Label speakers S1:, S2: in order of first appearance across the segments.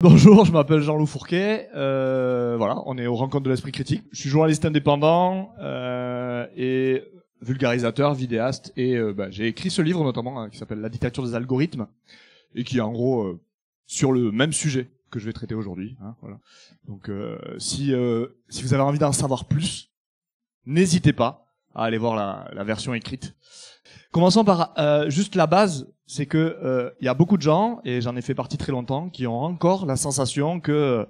S1: Bonjour, je m'appelle Jean-Loup Fourquet. Voilà, on est aux Rencontres de l'Esprit Critique. Je suis journaliste indépendant et vulgarisateur, vidéaste. Et j'ai écrit ce livre notamment qui s'appelle La dictature des algorithmes et qui est en gros sur le même sujet que je vais traiter aujourd'hui. Voilà. Donc si vous avez envie d'en savoir plus, n'hésitez pas à aller voir la version écrite. Commençons par juste la base, c'est que y a beaucoup de gens, et j'en ai fait partie très longtemps, qui ont encore la sensation que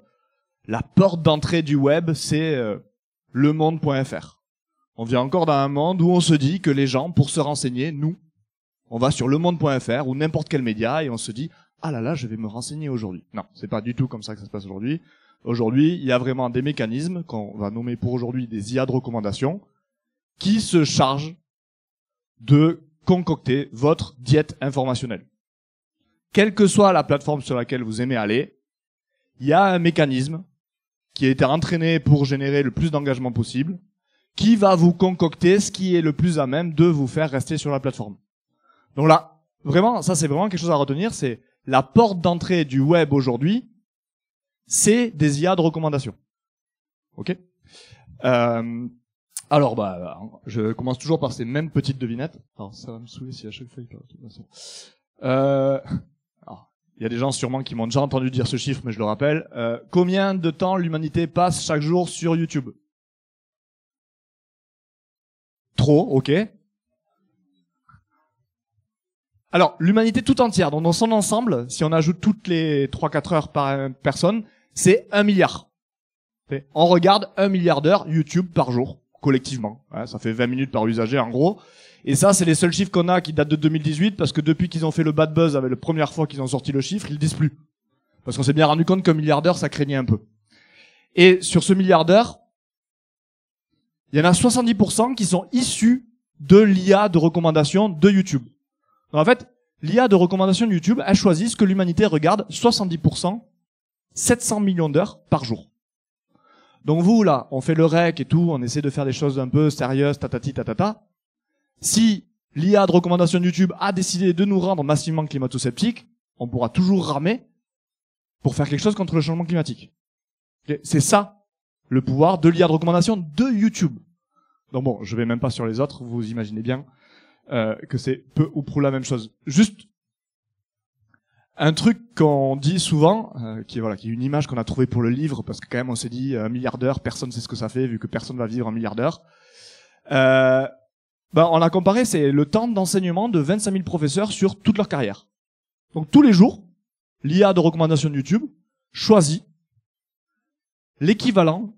S1: la porte d'entrée du web, c'est lemonde.fr. On vient encore dans un monde où on se dit que les gens, pour se renseigner, nous, on va sur lemonde.fr ou n'importe quel média et on se dit « Ah là là, je vais me renseigner aujourd'hui ». Non, c'est pas du tout comme ça que ça se passe aujourd'hui. Aujourd'hui, il y a vraiment des mécanismes qu'on va nommer pour aujourd'hui des IA de recommandation qui se chargent de concocter votre diète informationnelle. Quelle que soit la plateforme sur laquelle vous aimez aller, il y a un mécanisme qui a été entraîné pour générer le plus d'engagement possible, qui va vous concocter ce qui est le plus à même de vous faire rester sur la plateforme. Donc là, vraiment, ça c'est vraiment quelque chose à retenir, c'est la porte d'entrée du web aujourd'hui, c'est des IA de recommandation. Ok ? Alors, je commence toujours par ces mêmes petites devinettes. Alors, ça va me saouler si à chaque fois il parle de toute façon. Alors, il y a des gens sûrement qui m'ont déjà entendu dire ce chiffre, mais je le rappelle. Combien de temps l'humanité passe chaque jour sur YouTube? Trop, ok. Alors, l'humanité tout entière, donc dans son ensemble, si on ajoute toutes les 3-4 heures par personne, c'est 1 milliard. On regarde 1 milliard d'heures YouTube par jour. Collectivement. Ouais, ça fait 20 minutes par usager en gros. Et ça, c'est les seuls chiffres qu'on a qui datent de 2018 parce que depuis qu'ils ont fait le bad buzz avec la première fois qu'ils ont sorti le chiffre, ils le disent plus. Parce qu'on s'est bien rendu compte qu'un milliard d'heures, ça craignait un peu. Et sur ce milliard d'heures, il y en a 70% qui sont issus de l'IA de recommandation de YouTube. Donc en fait, l'IA de recommandation de YouTube a choisi ce que l'humanité regarde 70%, 700 millions d'heures par jour. Donc vous, là, on fait le rec et tout, on essaie de faire des choses un peu sérieuses, tatati tatata. Si l'IA de recommandation de YouTube a décidé de nous rendre massivement climato-sceptiques, on pourra toujours ramer pour faire quelque chose contre le changement climatique. C'est ça, le pouvoir de l'IA de recommandation de YouTube. Donc bon, je vais même pas sur les autres, vous imaginez bien que c'est peu ou prou la même chose. Juste un truc qu'on dit souvent, qui est une image qu'on a trouvée pour le livre, parce que quand même on s'est dit 1 milliard d'heures, personne ne sait ce que ça fait, vu que personne va vivre 1 milliard d'heures. On a comparé, c'est le temps d'enseignement de 25 000 professeurs sur toute leur carrière. Donc tous les jours, l'IA de recommandation de YouTube choisit l'équivalent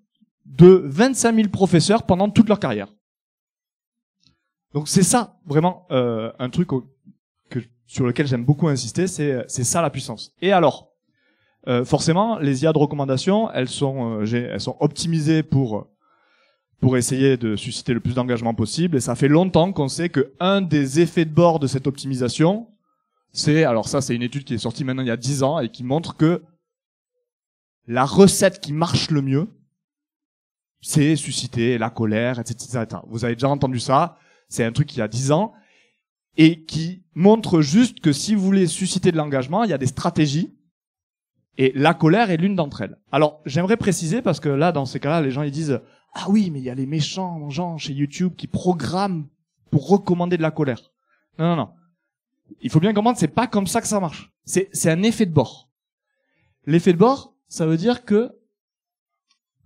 S1: de 25 000 professeurs pendant toute leur carrière. Donc c'est ça, vraiment, un truc sur lequel j'aime beaucoup insister, c'est ça la puissance. Et alors, forcément, les IA de recommandation, elles sont optimisées pour essayer de susciter le plus d'engagement possible. Et ça fait longtemps qu'on sait que un des effets de bord de cette optimisation, c'est une étude qui est sortie maintenant il y a 10 ans et qui montre que la recette qui marche le mieux, c'est susciter la colère, etc. Vous avez déjà entendu ça. C'est un truc qui a 10 ans. Et qui montre juste que si vous voulez susciter de l'engagement, il y a des stratégies, et la colère est l'une d'entre elles. Alors, j'aimerais préciser, parce que là, dans ces cas-là, les gens ils disent « Ah oui, mais il y a les méchants gens chez YouTube qui programment pour recommander de la colère. » Non. Il faut bien comprendre, c'est pas comme ça que ça marche. C'est un effet de bord. L'effet de bord, ça veut dire que,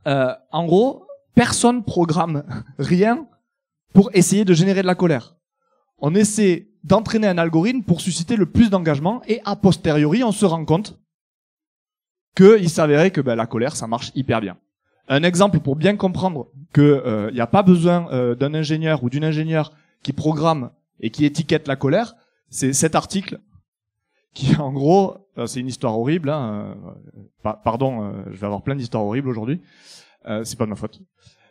S1: en gros, personne programme rien pour essayer de générer de la colère. On essaie d'entraîner un algorithme pour susciter le plus d'engagement et a posteriori, on se rend compte qu'il s'avérait que la colère, ça marche hyper bien. Un exemple pour bien comprendre que y a pas besoin d'un ingénieur ou d'une ingénieure qui programme et qui étiquette la colère, c'est cet article qui, en gros, c'est une histoire horrible. Je vais avoir plein d'histoires horribles aujourd'hui. C'est pas de ma faute.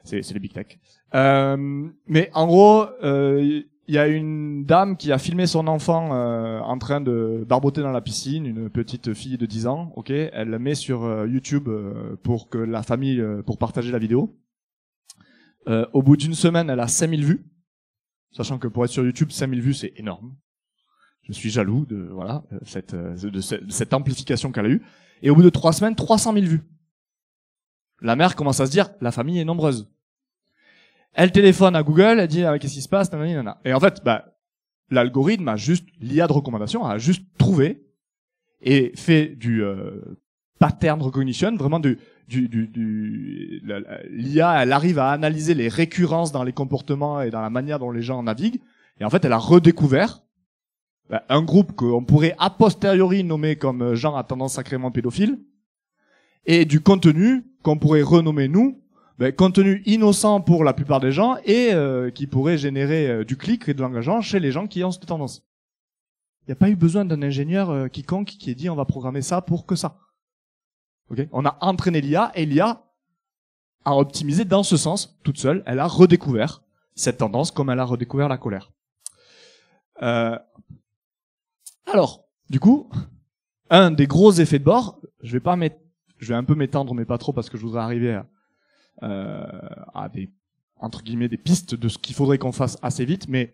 S1: C'est les big tech. Mais en gros, il y a une dame qui a filmé son enfant en train de barboter dans la piscine, une petite fille de 10 ans, ok. Elle la met sur YouTube pour que la famille, pour partager la vidéo. Au bout d'une semaine, elle a 5000 vues, sachant que pour être sur YouTube, 5000 vues, c'est énorme. Je suis jaloux de cette amplification qu'elle a eue. Et au bout de 3 semaines, 300 000 vues. La mère commence à se dire, la famille est nombreuse. Elle téléphone à Google, elle dit, ah, qu'est-ce qui se passe, nanana. Et en fait, l'algorithme l'IA de recommandation a juste trouvé et fait du pattern recognition, vraiment l'IA, elle arrive à analyser les récurrences dans les comportements et dans la manière dont les gens naviguent. Et en fait, elle a redécouvert un groupe qu'on pourrait a posteriori nommer comme gens à tendance sacrément pédophile, et du contenu qu'on pourrait renommer nous, contenu innocent pour la plupart des gens et qui pourrait générer du clic et de l'engagement chez les gens qui ont cette tendance. Il n'y a pas eu besoin d'un ingénieur quiconque qui ait dit on va programmer ça pour que ça. Okay, on a entraîné l'IA et l'IA a optimisé dans ce sens, toute seule. Elle a redécouvert cette tendance comme elle a redécouvert la colère. Alors, du coup, un des gros effets de bord, je vais un peu m'étendre, mais pas trop, parce que je voudrais arriver à des, entre guillemets, des pistes de ce qu'il faudrait qu'on fasse assez vite, mais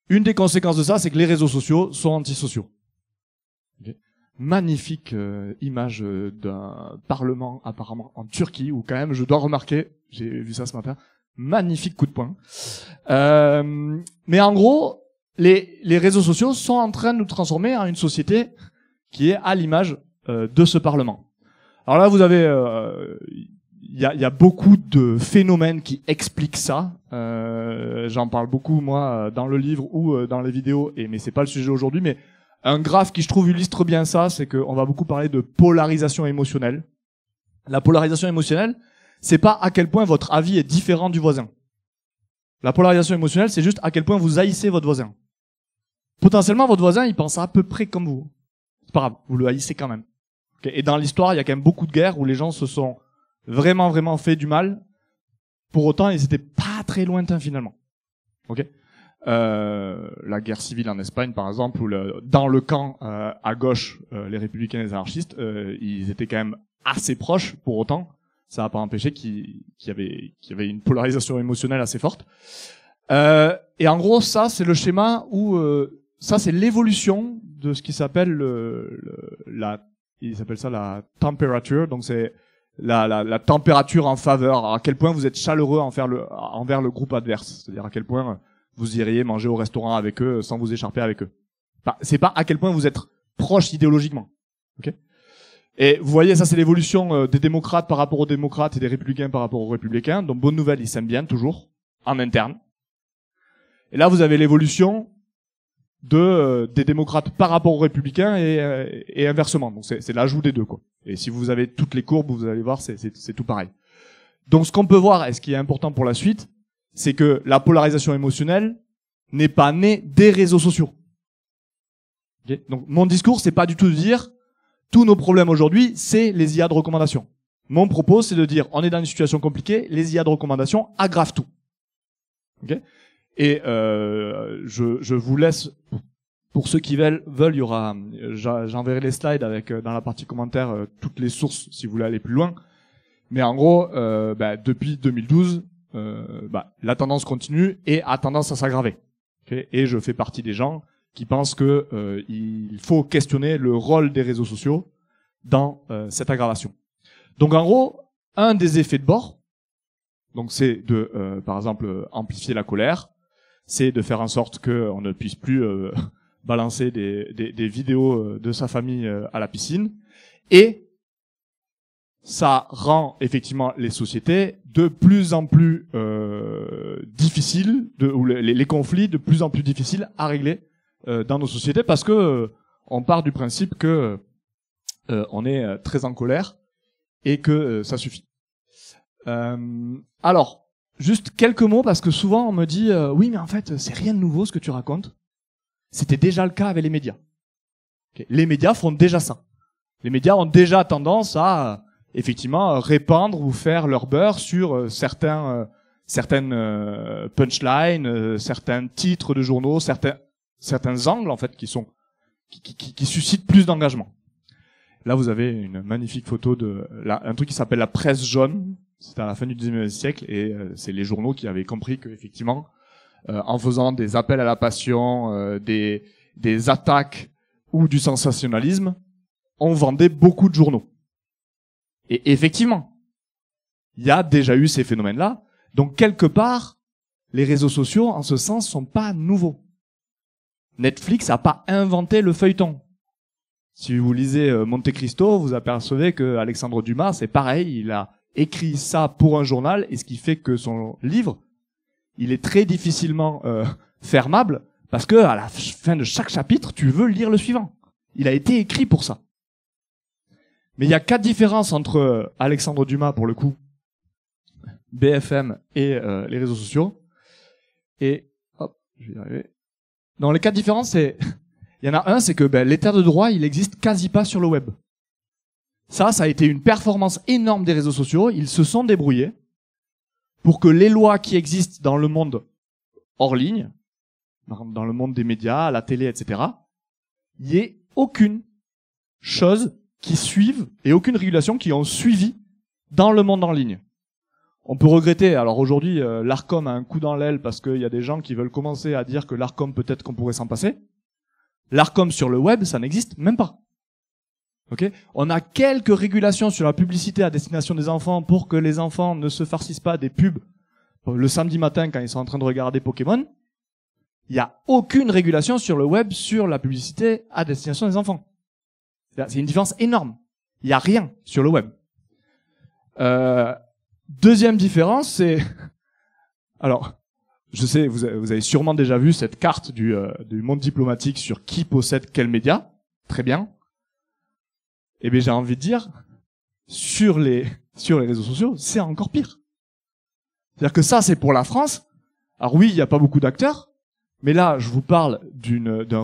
S1: une des conséquences de ça, c'est que les réseaux sociaux sont antisociaux. Okay. Magnifique image d'un parlement apparemment en Turquie, où quand même, je dois remarquer, j'ai vu ça ce matin, magnifique coup de poing. Mais en gros, les réseaux sociaux sont en train de nous transformer en une société qui est à l'image de ce parlement. Alors là, vous avez, il y a beaucoup de phénomènes qui expliquent ça. J'en parle beaucoup moi dans le livre ou dans les vidéos, mais c'est pas le sujet aujourd'hui. Mais un graphe qui je trouve illustre bien ça, c'est qu'on va beaucoup parler de polarisation émotionnelle. La polarisation émotionnelle, c'est pas à quel point votre avis est différent du voisin. La polarisation émotionnelle, c'est juste à quel point vous haïssez votre voisin. Potentiellement, votre voisin, il pense à peu près comme vous. C'est pas grave, vous le haïssez quand même. Okay. Et dans l'histoire, il y a quand même beaucoup de guerres où les gens se sont vraiment fait du mal. Pour autant, ils étaient pas très lointains finalement. Okay. La guerre civile en Espagne, par exemple, où dans le camp à gauche, les républicains et les anarchistes, ils étaient quand même assez proches. Pour autant, ça n'a pas empêché qu'il y avait une polarisation émotionnelle assez forte. Et en gros, ça, c'est le schéma où ça, c'est l'évolution de ce qui s'appelle il s'appelle ça la temperature. Donc c'est la température en faveur. Alors, à quel point vous êtes chaleureux envers le groupe adverse. C'est-à-dire à quel point vous iriez manger au restaurant avec eux sans vous écharper avec eux. Enfin, c'est pas à quel point vous êtes proche idéologiquement. Ok. Et vous voyez, ça c'est l'évolution des démocrates par rapport aux démocrates et des républicains par rapport aux républicains. Donc bonne nouvelle, ils s'aiment bien toujours en interne. Et là, vous avez l'évolution des démocrates par rapport aux républicains et inversement. Donc c'est l'ajout des deux, quoi. Et si vous avez toutes les courbes, vous allez voir, c'est tout pareil. Donc ce qu'on peut voir, et ce qui est important pour la suite, c'est que la polarisation émotionnelle n'est pas née des réseaux sociaux. Okay. Donc mon discours, c'est pas du tout de dire tous nos problèmes aujourd'hui, c'est les IA de recommandation. Mon propos, c'est de dire on est dans une situation compliquée, les IA de recommandation aggravent tout. Okay. Et je vous laisse, pour ceux qui veulent, il y aura, j'enverrai les slides avec dans la partie commentaires toutes les sources si vous voulez aller plus loin. Mais en gros, depuis 2012, la tendance continue et a tendance à s'aggraver. Okay. Et je fais partie des gens qui pensent que il faut questionner le rôle des réseaux sociaux dans cette aggravation. Donc en gros, un des effets de bord, donc c'est de, par exemple, amplifier la colère. C'est de faire en sorte qu'on ne puisse plus balancer des vidéos de sa famille à la piscine. Et ça rend effectivement les sociétés de plus en plus difficiles, ou les conflits de plus en plus difficiles à régler dans nos sociétés, parce que on part du principe que on est très en colère et que ça suffit. Alors, juste quelques mots, parce que souvent on me dit oui, mais en fait c'est rien de nouveau ce que tu racontes. C'était déjà le cas avec les médias. Okay. Les médias font déjà ça. Les médias ont déjà tendance à effectivement répandre ou faire leur beurre sur certaines punchlines, certains titres de journaux, certains angles en fait qui suscitent plus d'engagement. Là vous avez une magnifique photo un truc qui s'appelle la presse jaune. C'était à la fin du XIXe siècle et c'est les journaux qui avaient compris que effectivement, en faisant des appels à la passion, des des attaques ou du sensationnalisme, on vendait beaucoup de journaux. Et effectivement, il y a déjà eu ces phénomènes-là. Donc quelque part, les réseaux sociaux, en ce sens, sont pas nouveaux. Netflix a pas inventé le feuilleton. Si vous lisez Monte Cristo, vous apercevez que Alexandre Dumas, c'est pareil, il a écrit ça pour un journal, et ce qui fait que son livre, il est très difficilement fermable, parce que à la fin de chaque chapitre, tu veux lire le suivant. Il a été écrit pour ça. Mais il y a 4 différences entre Alexandre Dumas, pour le coup, BFM et les réseaux sociaux. Et, hop, je vais y arriver. Non, les 4 différences, c'est... Il y en a un, c'est que l'état de droit, il existe quasi pas sur le web. Ça a été une performance énorme des réseaux sociaux. Ils se sont débrouillés pour que les lois qui existent dans le monde hors ligne, dans le monde des médias, la télé, etc., il n'y ait aucune chose qui suive et aucune régulation qui ont suivi dans le monde en ligne. On peut regretter, alors aujourd'hui, l'Arcom a un coup dans l'aile parce qu'il y a des gens qui veulent commencer à dire que l'Arcom, peut-être qu'on pourrait s'en passer. L'Arcom sur le web, ça n'existe même pas. Okay ? On a quelques régulations sur la publicité à destination des enfants pour que les enfants ne se farcissent pas des pubs le samedi matin quand ils sont en train de regarder Pokémon. Il n'y a aucune régulation sur le web sur la publicité à destination des enfants. C'est une différence énorme. Il n'y a rien sur le web. Deuxième différence, c'est... Alors, je sais, vous avez sûrement déjà vu cette carte du monde diplomatique sur qui possède quel média. Très bien. Eh bien, j'ai envie de dire, sur les réseaux sociaux, c'est encore pire. C'est-à-dire que ça, c'est pour la France. Alors oui, il n'y a pas beaucoup d'acteurs, mais là, je vous parle d'un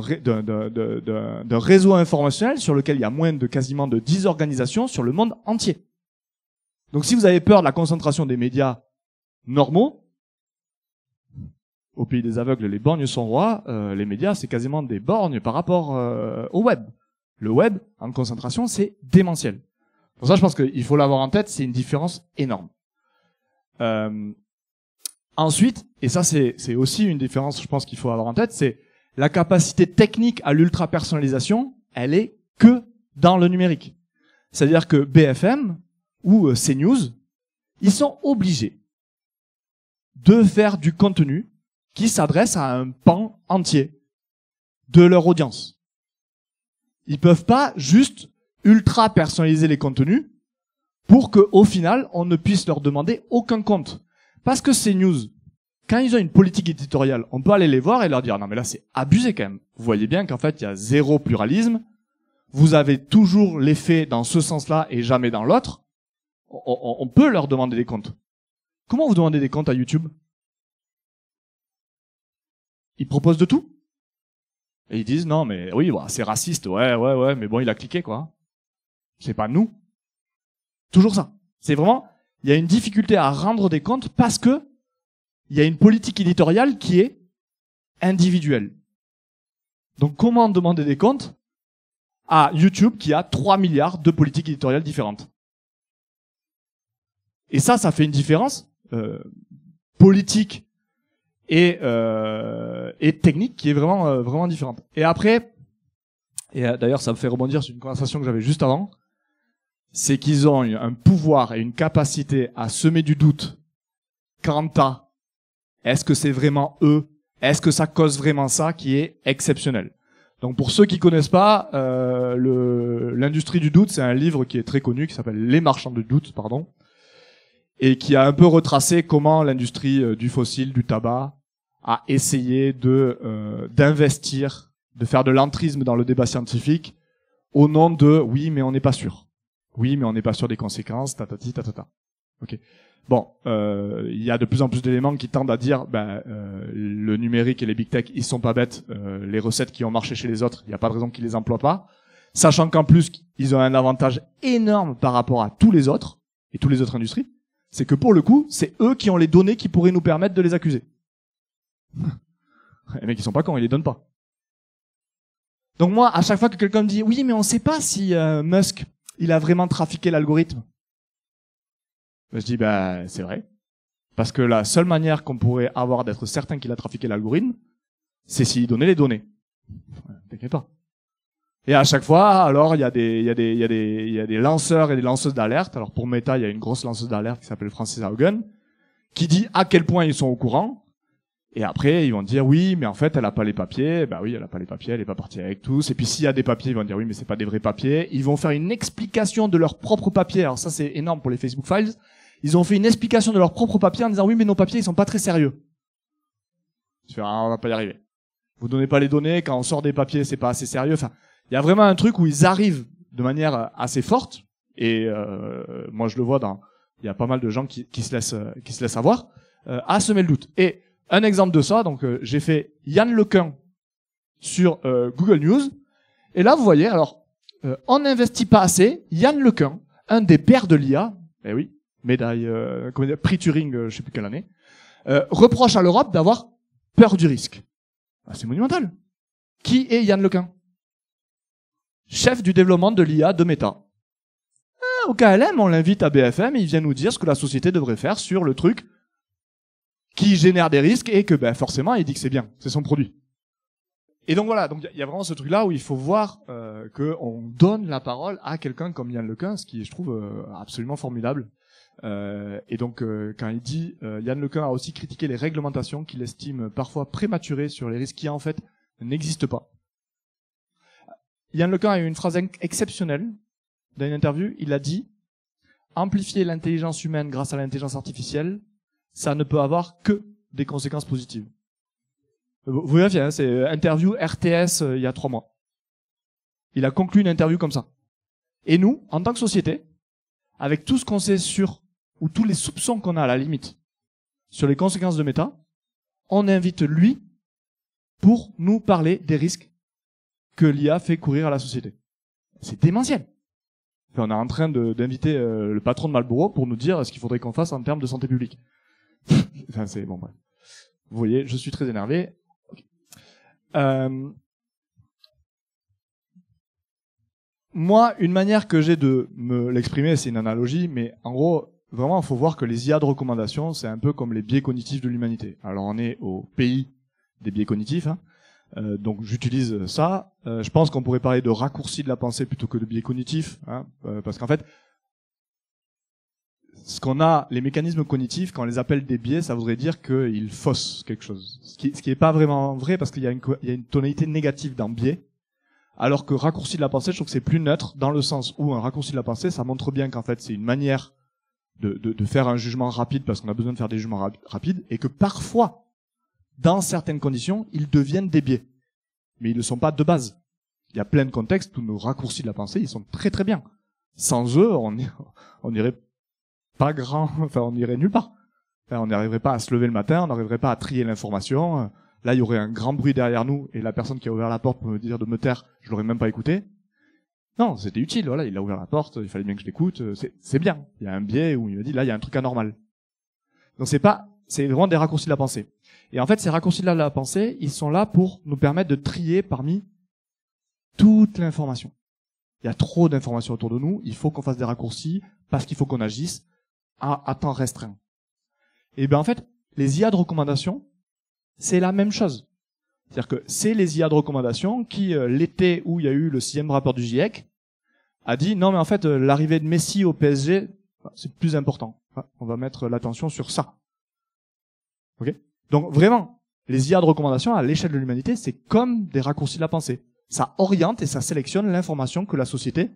S1: réseau informationnel sur lequel il y a quasiment de 10 organisations sur le monde entier. Donc si vous avez peur de la concentration des médias normaux, au pays des aveugles, les borgnes sont rois, les médias, c'est quasiment des borgnes par rapport au web. Le web, en concentration, c'est démentiel. Pour ça, je pense qu'il faut l'avoir en tête, c'est une différence énorme. Ensuite, et ça c'est aussi une différence, je pense qu'il faut avoir en tête, c'est la capacité technique à l'ultra-personnalisation, elle est que dans le numérique. C'est-à-dire que BFM ou CNews, ils sont obligés de faire du contenu qui s'adresse à un pan entier de leur audience. Ils peuvent pas juste ultra personnaliser les contenus pour que, au final, on ne puisse leur demander aucun compte. Parce que CNews, quand ils ont une politique éditoriale, on peut aller les voir et leur dire, non mais là c'est abusé quand même. Vous voyez bien qu'en fait il y a zéro pluralisme. Vous avez toujours les faits dans ce sens-là et jamais dans l'autre. On peut leur demander des comptes. Comment vous demandez des comptes à YouTube? Ils proposent de tout. Et ils disent, non mais oui, bah, c'est raciste, ouais, mais bon, il a cliqué quoi. C'est pas nous. Toujours ça. C'est vraiment, il y a une difficulté à rendre des comptes parce que il y a une politique éditoriale qui est individuelle. Donc comment demander des comptes à YouTube qui a 3 milliards de politiques éditoriales différentes? Et ça fait une différence politique et technique qui est vraiment différente. Et après, et d'ailleurs ça me fait rebondir sur une conversation que j'avais juste avant, c'est qu'ils ont un pouvoir et une capacité à semer du doute quant à est-ce que c'est vraiment eux, est-ce que ça cause vraiment ça, qui est exceptionnel. Donc pour ceux qui connaissent pas, l'industrie du doute, c'est un livre qui est très connu, qui s'appelle Les marchands du doute, et qui a un peu retracé comment l'industrie du fossile, du tabac, a essayé d'investir, de faire de l'entrisme dans le débat scientifique, au nom de oui, mais on n'est pas sûr. Oui, mais on n'est pas sûr des conséquences, tatati, tatata. Ok. Bon, il y a de plus en plus d'éléments qui tendent à dire, le numérique et les big tech, ils sont pas bêtes. Les recettes qui ont marché chez les autres, il n'y a pas de raison qu'ils les emploient pas. Sachant qu'en plus, ils ont un avantage énorme par rapport à tous les autres et toutes les autres industries, c'est que pour le coup, c'est eux qui ont les données qui pourraient nous permettre de les accuser. Les mecs, ils sont pas cons, ils les donnent pas. Donc moi, à chaque fois que quelqu'un me dit, oui, mais on sait pas si Musk, il a vraiment trafiqué l'algorithme. Je dis, c'est vrai. Parce que la seule manière qu'on pourrait avoir d'être certain qu'il a trafiqué l'algorithme, c'est s'il donnait les données. T'inquiète pas. Et à chaque fois, alors, il y a des lanceurs et des lanceuses d'alerte. Alors, pour Meta, il y a une grosse lanceuse d'alerte qui s'appelle Frances Haugen, qui dit à quel point ils sont au courant. Et après, ils vont dire oui, mais en fait, elle a pas les papiers. Bah oui, elle a pas les papiers, elle est pas partie avec tous. Et puis, s'il y a des papiers, ils vont dire oui, mais c'est pas des vrais papiers. Ils vont faire une explication de leurs propres papiers. Alors ça, c'est énorme pour les Facebook Files. Ils ont fait une explication de leurs propres papiers en disant oui, mais nos papiers, ils sont pas très sérieux. Je fais, ah, on va pas y arriver. Vous donnez pas les données, quand on sort des papiers, c'est pas assez sérieux. Enfin, il y a vraiment un truc où ils arrivent de manière assez forte. Et moi, je le vois il y a pas mal de gens qui se laissent avoir, à semer le doute. Et un exemple de ça, donc j'ai fait Yann Lequin sur Google News. Et là, vous voyez, alors, on n'investit pas assez. Yann Lequin, un des pères de l'IA, eh oui, médaille, prix Turing, je sais plus quelle année, reproche à l'Europe d'avoir peur du risque. Ah, c'est monumental. Qui est Yann Lequin? Chef du développement de l'IA de Meta. Ah, au KLM, on l'invite à BFM et il vient nous dire ce que la société devrait faire sur le truc qui génère des risques et que ben, forcément, il dit que c'est bien, c'est son produit. Et donc voilà, donc il y a vraiment ce truc-là où il faut voir qu'on donne la parole à quelqu'un comme Yann Lequin, ce qui est, je trouve, absolument formidable. Et donc, quand il dit, Yann Lequin a aussi critiqué les réglementations qu'il estime parfois prématurées sur les risques qui en fait n'existent pas. Yann Lequin a eu une phrase exceptionnelle dans une interview. Il a dit « Amplifier l'intelligence humaine grâce à l'intelligence artificielle, ça ne peut avoir que des conséquences positives. » Vous vérifiez, hein, c'est interview RTS il y a 3 mois. Il a conclu une interview comme ça. Et nous, en tant que société, avec tout ce qu'on sait sur, ou tous les soupçons qu'on a à la limite, sur les conséquences de Meta, on invite lui pour nous parler des risques que l'IA fait courir à la société. C'est démentiel. Enfin, on est en train d'inviter le patron de Marlboro pour nous dire ce qu'il faudrait qu'on fasse en termes de santé publique. Enfin, c'est bon, bref. Vous voyez, je suis très énervé. Okay. Moi, une manière que j'ai de me l'exprimer, c'est une analogie, mais en gros, vraiment, il faut voir que les IA de recommandation, c'est un peu comme les biais cognitifs de l'humanité. Alors, on est au pays des biais cognitifs, hein. Donc j'utilise ça. Je pense qu'on pourrait parler de raccourci de la pensée plutôt que de biais cognitifs, hein, parce qu'en fait, ce qu'on a, les mécanismes cognitifs, quand on les appelle des biais, ça voudrait dire qu'ils faussent quelque chose. Ce qui est pas vraiment vrai, parce qu'il y a une tonalité négative dans biais, alors que raccourci de la pensée, je trouve que c'est plus neutre, dans le sens où un raccourci de la pensée, ça montre bien qu'en fait c'est une manière de faire un jugement rapide, parce qu'on a besoin de faire des jugements rapides, et que parfois, dans certaines conditions, ils deviennent des biais. Mais ils ne sont pas de base. Il y a plein de contextes où nos raccourcis de la pensée, ils sont très très bien. Sans eux, on irait pas on irait nulle part. Enfin, on n'arriverait pas à se lever le matin, on n'arriverait pas à trier l'information. Là, il y aurait un grand bruit derrière nous, et la personne qui a ouvert la porte pour me dire de me taire, je l'aurais même pas écouté. Non, c'était utile, voilà, il a ouvert la porte, il fallait bien que je l'écoute, c'est bien. Il y a un biais où il me dit, là, il y a un truc anormal. Donc c'est vraiment des raccourcis de la pensée. Et en fait, ces raccourcis de la pensée, ils sont là pour nous permettre de trier parmi toute l'information. Il y a trop d'informations autour de nous, il faut qu'on fasse des raccourcis parce qu'il faut qu'on agisse à temps restreint. Et bien en fait, les IA de recommandation, c'est la même chose. C'est-à-dire que c'est les IA de recommandation qui, l'été où il y a eu le 6e rapport du GIEC, a dit non mais en fait, l'arrivée de Messi au PSG, c'est plus important. On va mettre l'attention sur ça. Ok ? Donc vraiment, les IA de recommandation à l'échelle de l'humanité, c'est comme des raccourcis de la pensée. Ça oriente et ça sélectionne l'information que la société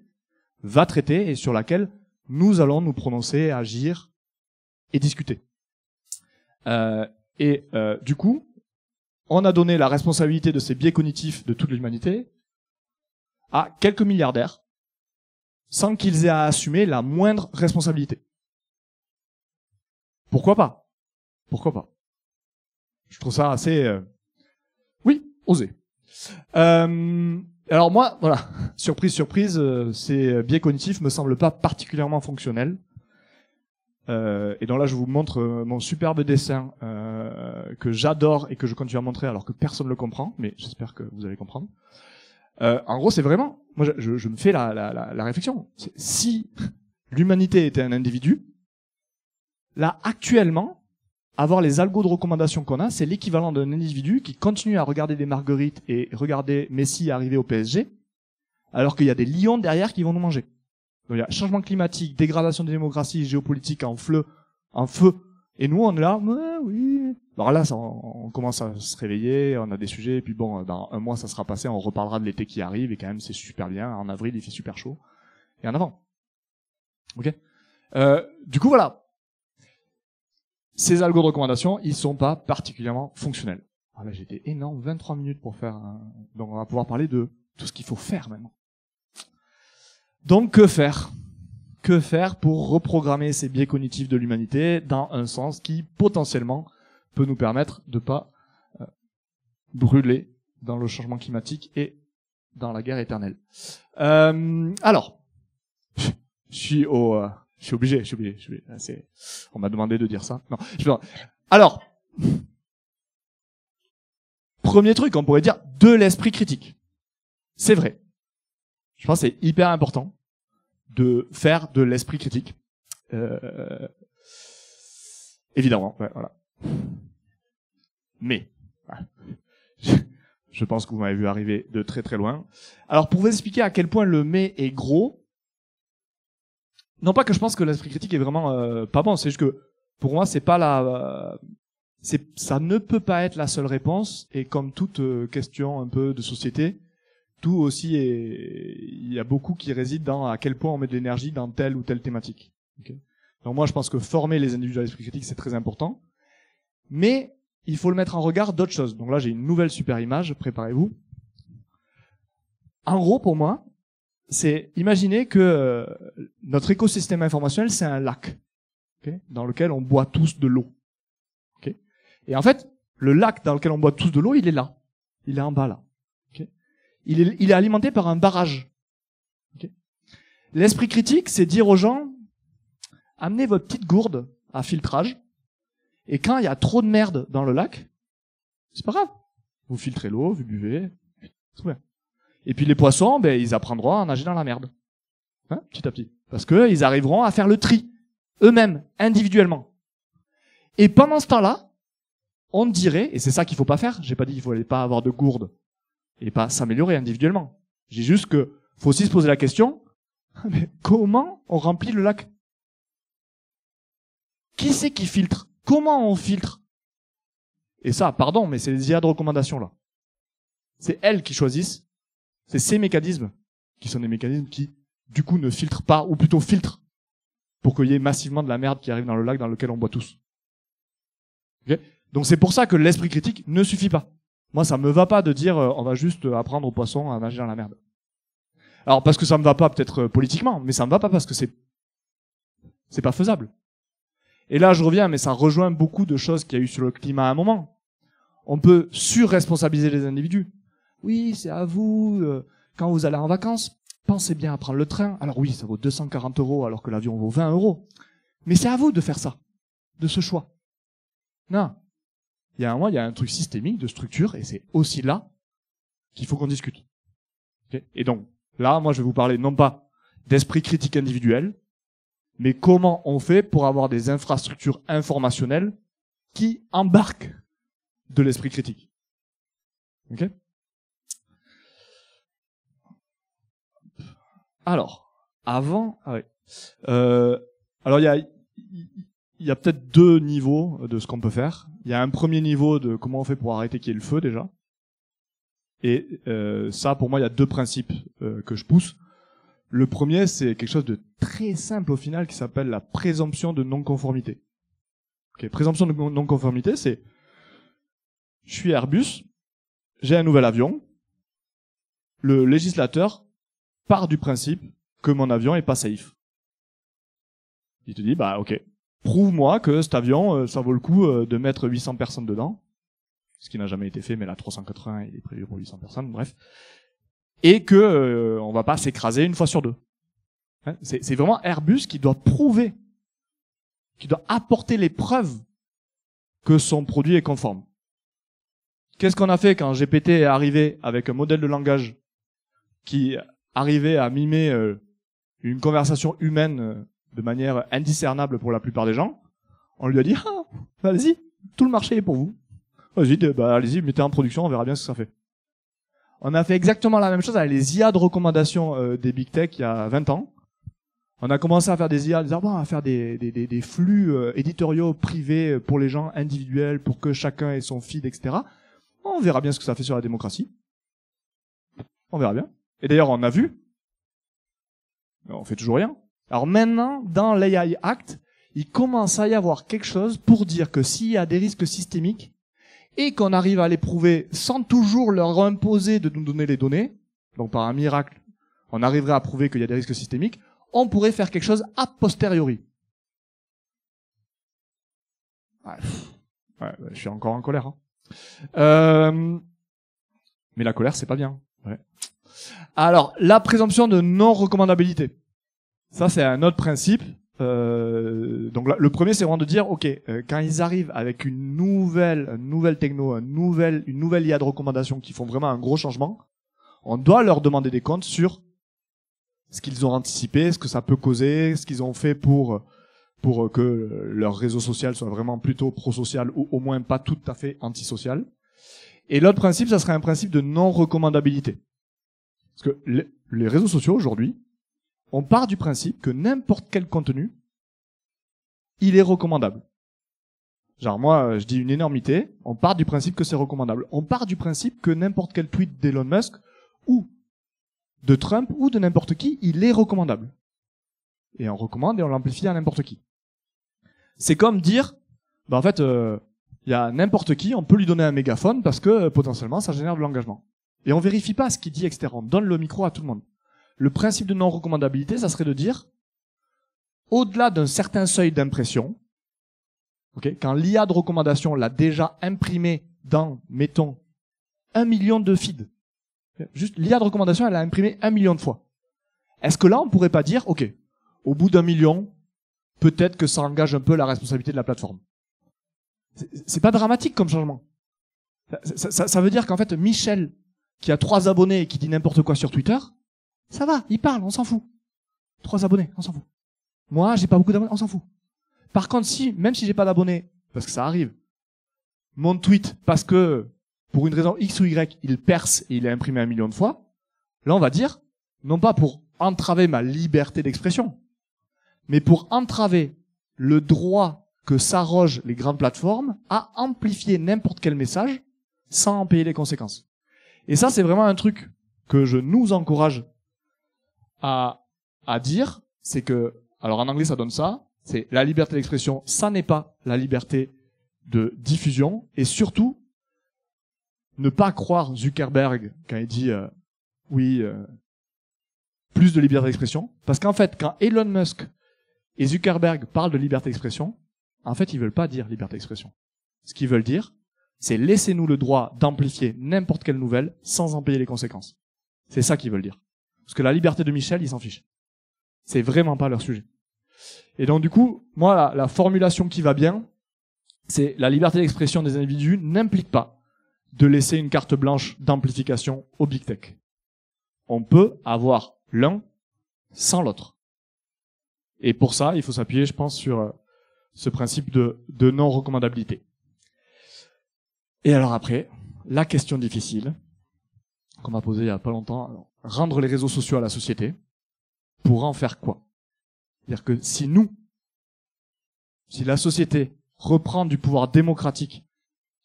S1: va traiter et sur laquelle nous allons nous prononcer, agir et discuter. Du coup, on a donné la responsabilité de ces biais cognitifs de toute l'humanité à quelques milliardaires sans qu'ils aient à assumer la moindre responsabilité. Pourquoi pas ? Pourquoi pas ? Je trouve ça assez, osé. Alors moi, voilà, surprise, ces biais cognitifs me semblent pas particulièrement fonctionnels. Et donc là, je vous montre mon superbe dessin que j'adore et que je continue à montrer alors que personne ne le comprend, mais j'espère que vous allez comprendre. En gros, c'est vraiment, moi, je me fais la réflexion. Si l'humanité était un individu, là, actuellement, avoir les algos de recommandation qu'on a, c'est l'équivalent d'un individu qui continue à regarder des marguerites et regarder Messi arriver au PSG, alors qu'il y a des lions derrière qui vont nous manger. Donc il y a changement climatique, dégradation de démocratie, géopolitique en feu, et nous on est là, oui. Alors là, on commence à se réveiller, on a des sujets, et puis bon, dans un mois ça sera passé, on reparlera de l'été qui arrive, et quand même c'est super bien, en avril il fait super chaud, et en avant. Ok. Du coup voilà. Ces algos de recommandation, ils sont pas particulièrement fonctionnels. Alors là, j'ai été énorme, 23 minutes pour faire donc on va pouvoir parler de tout ce qu'il faut faire maintenant. Donc, que faire? Que faire pour reprogrammer ces biais cognitifs de l'humanité dans un sens qui, potentiellement, peut nous permettre de pas brûler dans le changement climatique et dans la guerre éternelle. Alors, je suis obligé. On m'a demandé de dire ça. Non. Alors, premier truc, on pourrait dire de l'esprit critique. C'est vrai. Je pense que c'est hyper important de faire de l'esprit critique. Évidemment, ouais, voilà. Mais, je pense que vous m'avez vu arriver de très très loin. Alors, pour vous expliquer à quel point le mais est gros, non pas que je pense que l'esprit critique est vraiment pas bon, c'est juste que pour moi c'est pas ça ne peut pas être la seule réponse, et comme toute question un peu de société, tout aussi il y a beaucoup qui réside dans à quel point on met de l'énergie dans telle ou telle thématique. Okay. Donc moi je pense que former les individus à l'esprit critique c'est très important, mais il faut le mettre en regard d'autres choses. Donc là j'ai une nouvelle super image, préparez-vous. En gros pour moi, c'est imaginer que notre écosystème informationnel c'est un lac, okay, dans lequel on boit tous de l'eau. Okay. Et en fait, le lac dans lequel on boit tous de l'eau, il est là. Il est en bas là. Okay. Il est alimenté par un barrage. Okay. L'esprit critique, c'est dire aux gens, amenez votre petite gourde à filtrage, et quand il y a trop de merde dans le lac, c'est pas grave. Vous filtrez l'eau, vous buvez, c'est bien. Et puis les poissons, ben, ils apprendront à nager dans la merde. Hein, petit à petit. Parce que ils arriveront à faire le tri. Eux-mêmes, individuellement. Et pendant ce temps-là, on dirait, et c'est ça qu'il faut pas faire, j'ai pas dit qu'il fallait pas avoir de gourde, et pas s'améliorer individuellement. J'ai juste que, faut aussi se poser la question, mais comment on remplit le lac? Qui c'est qui filtre? Comment on filtre? Et ça, pardon, mais c'est les IA de recommandation, là. C'est elles qui choisissent. C'est ces mécanismes qui sont des mécanismes qui, du coup, ne filtrent pas, ou plutôt filtrent, pour qu'il y ait massivement de la merde qui arrive dans le lac dans lequel on boit tous. Okay. Donc c'est pour ça que l'esprit critique ne suffit pas. Moi, ça me va pas de dire on va juste apprendre aux poissons à nager dans la merde. Alors parce que ça me va pas peut-être politiquement, mais ça me va pas parce que c'est pas faisable. Et là, je reviens, mais ça rejoint beaucoup de choses qu'il y a eu sur le climat à un moment. On peut surresponsabiliser les individus. Oui, c'est à vous, quand vous allez en vacances, pensez bien à prendre le train. Alors oui, ça vaut 240 € alors que l'avion vaut 20 €. Mais c'est à vous de faire ça, de ce choix. Non. Il y a un truc systémique de structure, et c'est aussi là qu'il faut qu'on discute. Okay. Et donc, là, moi, je vais vous parler non pas d'esprit critique individuel, mais comment on fait pour avoir des infrastructures informationnelles qui embarquent de l'esprit critique. Ok ? Alors, avant, alors il y a peut-être deux niveaux de ce qu'on peut faire. Il y a un premier niveau de comment on fait pour arrêter qu'il y ait le feu déjà. Et ça, pour moi, il y a deux principes que je pousse. Le premier, c'est quelque chose de très simple au final qui s'appelle la présomption de non-conformité. Okay, présomption de non-conformité, c'est je suis Airbus, j'ai un nouvel avion, le législateur part du principe que mon avion est pas safe. Il te dit, bah ok, prouve-moi que cet avion, ça vaut le coup de mettre 800 personnes dedans, ce qui n'a jamais été fait, mais la 380 il est prévu pour 800 personnes, bref, et que on va pas s'écraser une fois sur deux. Hein, c'est vraiment Airbus qui doit prouver, qui doit apporter les preuves que son produit est conforme. Qu'est-ce qu'on a fait quand GPT est arrivé avec un modèle de langage qui arrivait à mimer une conversation humaine de manière indiscernable pour la plupart des gens? On lui a dit, ah, vas-y, tout le marché est pour vous. Vas-y, bah, allez-y, mettez en production, on verra bien ce que ça fait. On a fait exactement la même chose avec les IA de recommandation des Big Tech il y a 20 ans. On a commencé à faire des IA, on va faire des flux éditoriaux privés pour les gens individuels, pour que chacun ait son feed, etc. On verra bien ce que ça fait sur la démocratie. On verra bien. Et d'ailleurs, on a vu. On fait toujours rien. Alors maintenant, dans l'AI Act, il commence à y avoir quelque chose pour dire que s'il y a des risques systémiques, et qu'on arrive à les prouver sans toujours leur imposer de nous donner les données, donc par un miracle, on arriverait à prouver qu'il y a des risques systémiques, on pourrait faire quelque chose a posteriori. Ouais, je suis encore en colère. Mais la colère, c'est pas bien. Ouais. Alors, la présomption de non-recommandabilité. Ça, c'est un autre principe. Donc là, le premier, c'est vraiment de dire, ok, quand ils arrivent avec une nouvelle techno, une nouvelle IA de recommandation qui font vraiment un gros changement, on doit leur demander des comptes sur ce qu'ils ont anticipé, ce que ça peut causer, ce qu'ils ont fait pour que leur réseau social soit vraiment plutôt pro-social ou au moins pas tout à fait antisocial. Et l'autre principe, ça serait un principe de non-recommandabilité. Parce que les réseaux sociaux aujourd'hui, on part du principe que n'importe quel contenu, il est recommandable. Genre moi, je dis une énormité, on part du principe que c'est recommandable. On part du principe que n'importe quel tweet d'Elon Musk ou de Trump ou de n'importe qui, il est recommandable. Et on recommande et on l'amplifie à n'importe qui. C'est comme dire, bah en fait, il y a n'importe qui, on peut lui donner un mégaphone parce que potentiellement ça génère de l'engagement. Et on vérifie pas ce qu'il dit, etc. On donne le micro à tout le monde. Le principe de non-recommandabilité, ça serait de dire, au-delà d'un certain seuil d'impression, okay, quand l'IA de recommandation l'a déjà imprimé dans, mettons, 1 million de feeds. Juste, l'IA de recommandation, elle l'a imprimé 1 million de fois. Est-ce que là, on pourrait pas dire, ok, au bout d'1 million, peut-être que ça engage un peu la responsabilité de la plateforme. C'est pas dramatique comme changement. Ça veut dire qu'en fait, Michel, qui a 3 abonnés et qui dit n'importe quoi sur Twitter, ça va, il parle, on s'en fout. 3 abonnés, on s'en fout. Moi, j'ai pas beaucoup d'abonnés, on s'en fout. Par contre, même si j'ai pas d'abonnés, parce que ça arrive, mon tweet, parce que, pour une raison X ou Y, il perce et il est imprimé 1 million de fois, là, on va dire, non pas pour entraver ma liberté d'expression, mais pour entraver le droit que s'arrogent les grandes plateformes à amplifier n'importe quel message sans en payer les conséquences. Et ça, c'est vraiment un truc que je nous encourage à dire, c'est que, alors en anglais ça donne ça, c'est la liberté d'expression, ça n'est pas la liberté de diffusion, et surtout, ne pas croire Zuckerberg quand il dit plus de liberté d'expression, parce qu'en fait, quand Elon Musk et Zuckerberg parlent de liberté d'expression, en fait, ils veulent pas dire liberté d'expression. Ce qu'ils veulent dire, c'est laissez-nous le droit d'amplifier n'importe quelle nouvelle sans en payer les conséquences. C'est ça qu'ils veulent dire. Parce que la liberté de Michel, ils s'en fichent. C'est vraiment pas leur sujet. Et donc du coup, moi, la formulation qui va bien, c'est la liberté d'expression des individus n'implique pas de laisser une carte blanche d'amplification au Big Tech. On peut avoir l'un sans l'autre. Et pour ça, il faut s'appuyer, je pense, sur ce principe de non-recommandabilité. Et alors après, la question difficile qu'on m'a posée il y a pas longtemps, alors, rendre les réseaux sociaux à la société, pour en faire quoi? C'est-à-dire que si la société reprend du pouvoir démocratique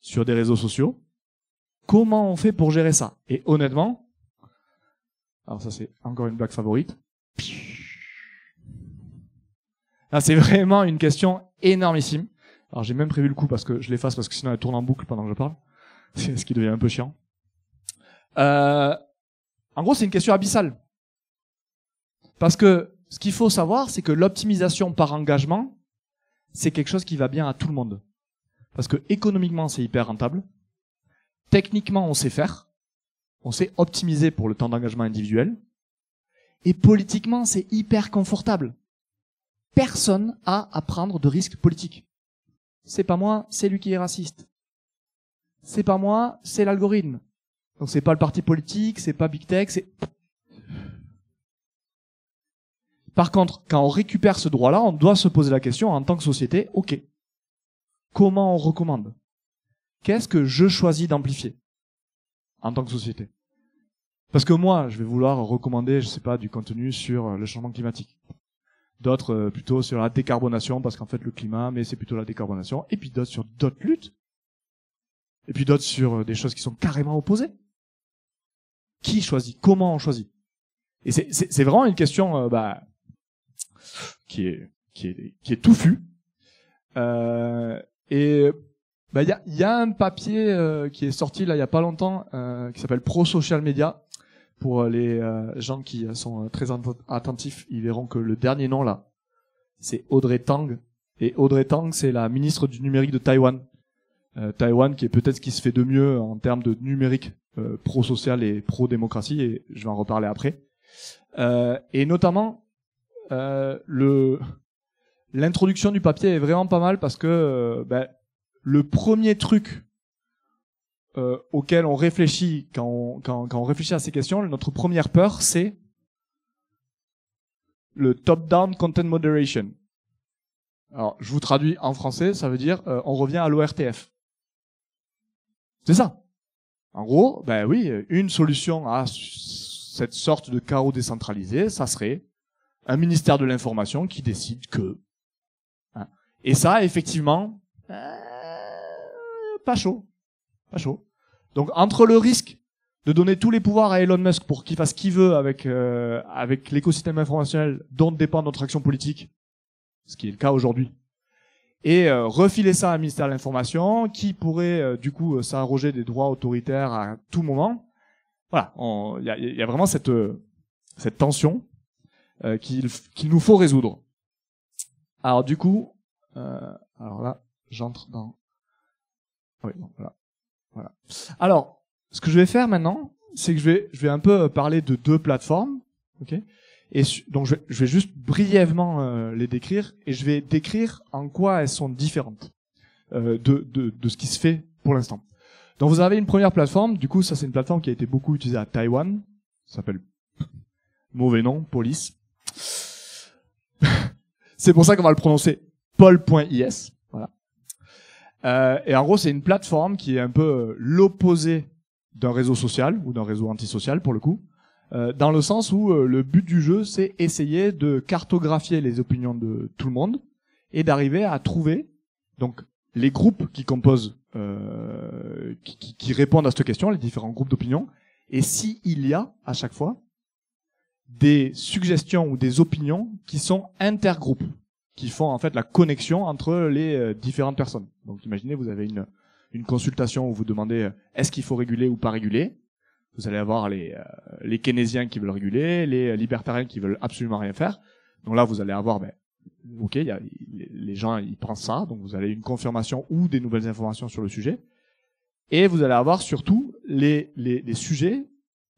S1: sur des réseaux sociaux, comment on fait pour gérer ça? Et honnêtement, alors ça c'est encore une blague favorite, là c'est vraiment une question énormissime. Alors j'ai même prévu le coup parce que je l'efface parce que sinon elle tourne en boucle pendant que je parle, c'est ce qui devient un peu chiant. En gros, c'est une question abyssale. Parce que ce qu'il faut savoir, c'est que l'optimisation par engagement, c'est quelque chose qui va bien à tout le monde. Parce que économiquement, c'est hyper rentable. Techniquement, on sait faire. On sait optimiser pour le temps d'engagement individuel. Et politiquement, c'est hyper confortable. Personne a à prendre de risques politiques. C'est pas moi, c'est lui qui est raciste. C'est pas moi, c'est l'algorithme. Donc c'est pas le parti politique, c'est pas Big Tech, c'est... Par contre, quand on récupère ce droit-là, on doit se poser la question en tant que société, ok, comment on recommande? Qu'est-ce que je choisis d'amplifier en tant que société? Parce que moi, je vais vouloir recommander, je sais pas, du contenu sur le changement climatique. D'autres plutôt sur la décarbonation, parce qu'en fait le climat, mais c'est plutôt la décarbonation. Et puis d'autres sur d'autres luttes. Et puis d'autres sur des choses qui sont carrément opposées. Qui choisit? Comment on choisit? Et c'est vraiment une question qui est touffue. Et il y a un papier qui est sorti là il y a pas longtemps qui s'appelle Pro Social Media. Pour les gens qui sont très attentifs, ils verront que le dernier nom là, c'est Audrey Tang. Et Audrey Tang, c'est la ministre du numérique de Taïwan. Taïwan qui est peut-être ce qui se fait de mieux en termes de numérique pro-social et pro-démocratie, et je vais en reparler après. Et notamment, l'introduction du papier est vraiment pas mal parce que le premier truc auquel on réfléchit quand on réfléchit à ces questions, notre première peur, c'est le top-down content moderation. Alors, je vous traduis en français, ça veut dire on revient à l'ORTF. C'est ça. En gros, oui, une solution à cette sorte de chaos décentralisé, ça serait un ministère de l'information qui décide que. Hein. Et ça, effectivement, pas chaud. Pas chaud. Donc, entre le risque de donner tous les pouvoirs à Elon Musk pour qu'il fasse ce qu'il veut avec l'écosystème informationnel dont dépend notre action politique, ce qui est le cas aujourd'hui, et refiler ça à un ministère de l'Information qui pourrait du coup s'arroger des droits autoritaires à tout moment. Voilà, il y a vraiment cette tension qu'il nous faut résoudre. Alors du coup, alors là, j'entre dans. Oui, bon, voilà. Alors, ce que je vais faire maintenant, c'est que je vais un peu parler de deux plateformes, ok. Et donc je vais juste brièvement les décrire, et je vais décrire en quoi elles sont différentes de ce qui se fait pour l'instant. Donc vous avez une première plateforme, du coup ça c'est une plateforme qui a été beaucoup utilisée à Taïwan, ça s'appelle mauvais nom, Police. C'est pour ça qu'on va le prononcer pol.is, voilà. Et en gros c'est une plateforme qui est un peu l'opposé d'un réseau social ou d'un réseau antisocial pour le coup. Dans le sens où le but du jeu, c'est essayer de cartographier les opinions de tout le monde et d'arriver à trouver donc les groupes qui composent, qui répondent à cette question, les différents groupes d'opinion, et s'il y a à chaque fois des suggestions ou des opinions qui sont intergroupes, qui font en fait la connexion entre les différentes personnes. Donc imaginez, vous avez une consultation où vous demandez est-ce qu'il faut réguler ou pas réguler. Vous allez avoir les keynésiens qui veulent réguler, les libertariens qui veulent absolument rien faire. Donc là, vous allez avoir, ok, les gens ils pensent ça, donc vous avez une confirmation ou des nouvelles informations sur le sujet. Et vous allez avoir surtout les sujets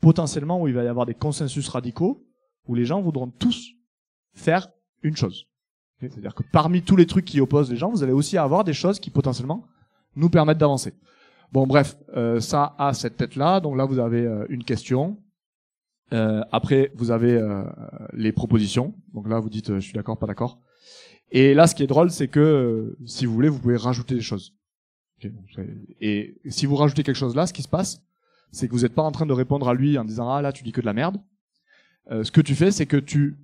S1: potentiellement où il va y avoir des consensus radicaux, où les gens voudront tous faire une chose. Okay, c'est-à-dire que parmi tous les trucs qui opposent les gens, vous allez aussi avoir des choses qui potentiellement nous permettent d'avancer. Bon, bref, ça a cette tête-là. Donc là, vous avez une question. Après, vous avez les propositions. Donc là, vous dites je suis d'accord, pas d'accord. Et là, ce qui est drôle, c'est que si vous voulez, vous pouvez rajouter des choses. Okay, et si vous rajoutez quelque chose là, ce qui se passe, c'est que vous n'êtes pas en train de répondre à lui en disant ah là, tu dis que de la merde. Ce que tu fais, c'est que tu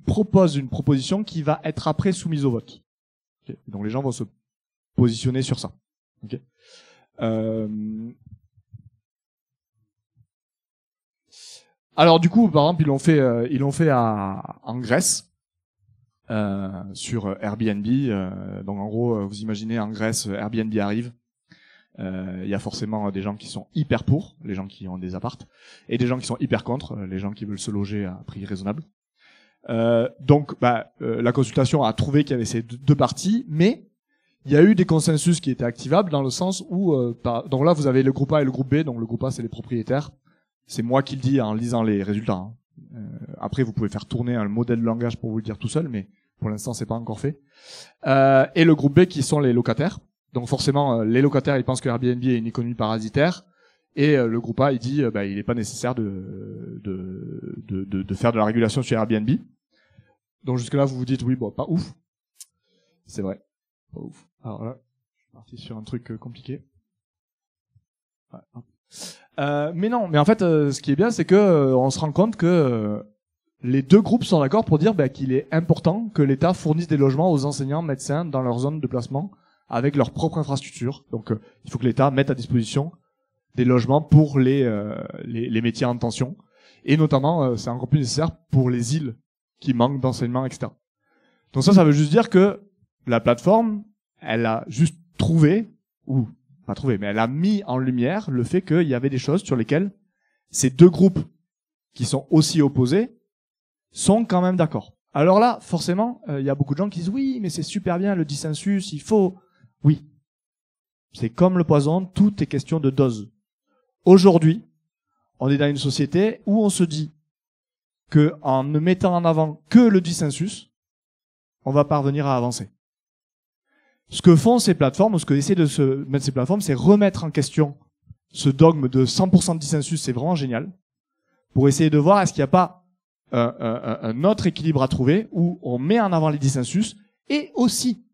S1: proposes une proposition qui va être après soumise au vote. Okay, donc les gens vont se positionner sur ça. Okay. Alors du coup, par exemple, ils l'ont fait en Grèce sur Airbnb. Donc en gros, vous imaginez en Grèce, Airbnb arrive. Il y a forcément des gens qui sont hyper pour, les gens qui ont des appartes, et des gens qui sont hyper contre, les gens qui veulent se loger à prix raisonnable. Donc la consultation a trouvé qu'il y avait ces deux parties, mais il y a eu des consensus qui étaient activables dans le sens où donc là vous avez le groupe A et le groupe B. Donc le groupe A c'est les propriétaires. C'est moi qui le dis en lisant les résultats. Hein. Après vous pouvez faire tourner un modèle de langage pour vous le dire tout seul, mais pour l'instant c'est pas encore fait. Et le groupe B qui sont les locataires. Donc forcément les locataires ils pensent que Airbnb est une économie parasitaire. Et le groupe A il dit il n'est pas nécessaire de faire de la régulation sur Airbnb. Donc jusque là vous vous dites oui bon pas ouf. C'est vrai. Pas ouf. Alors là, je suis parti sur un truc compliqué. Ouais. Mais non, mais en fait, ce qui est bien, c'est que on se rend compte que les deux groupes sont d'accord pour dire qu'il est important que l'État fournisse des logements aux enseignants, médecins dans leur zone de placement avec leur propre infrastructure. Donc, il faut que l'État mette à disposition des logements pour les métiers en tension. Et notamment, c'est encore plus nécessaire pour les îles qui manquent d'enseignement, etc. Donc ça veut juste dire que la plateforme, elle a juste trouvé, ou pas trouvé, mais elle a mis en lumière le fait qu'il y avait des choses sur lesquelles ces deux groupes qui sont aussi opposés sont quand même d'accord. Alors là, forcément, il y a beaucoup de gens qui disent oui, mais c'est super bien le dissensus, il faut... Oui, c'est comme le poison, tout est question de dose. Aujourd'hui, on est dans une société où on se dit que en ne mettant en avant que le dissensus, on va parvenir à avancer. Ce que font ces plateformes, ou ce que essaient de se mettre ces plateformes, c'est remettre en question ce dogme de 100% de dissensus, c'est vraiment génial, pour essayer de voir est-ce qu'il n'y a pas un autre équilibre à trouver où on met en avant les dissensus et aussi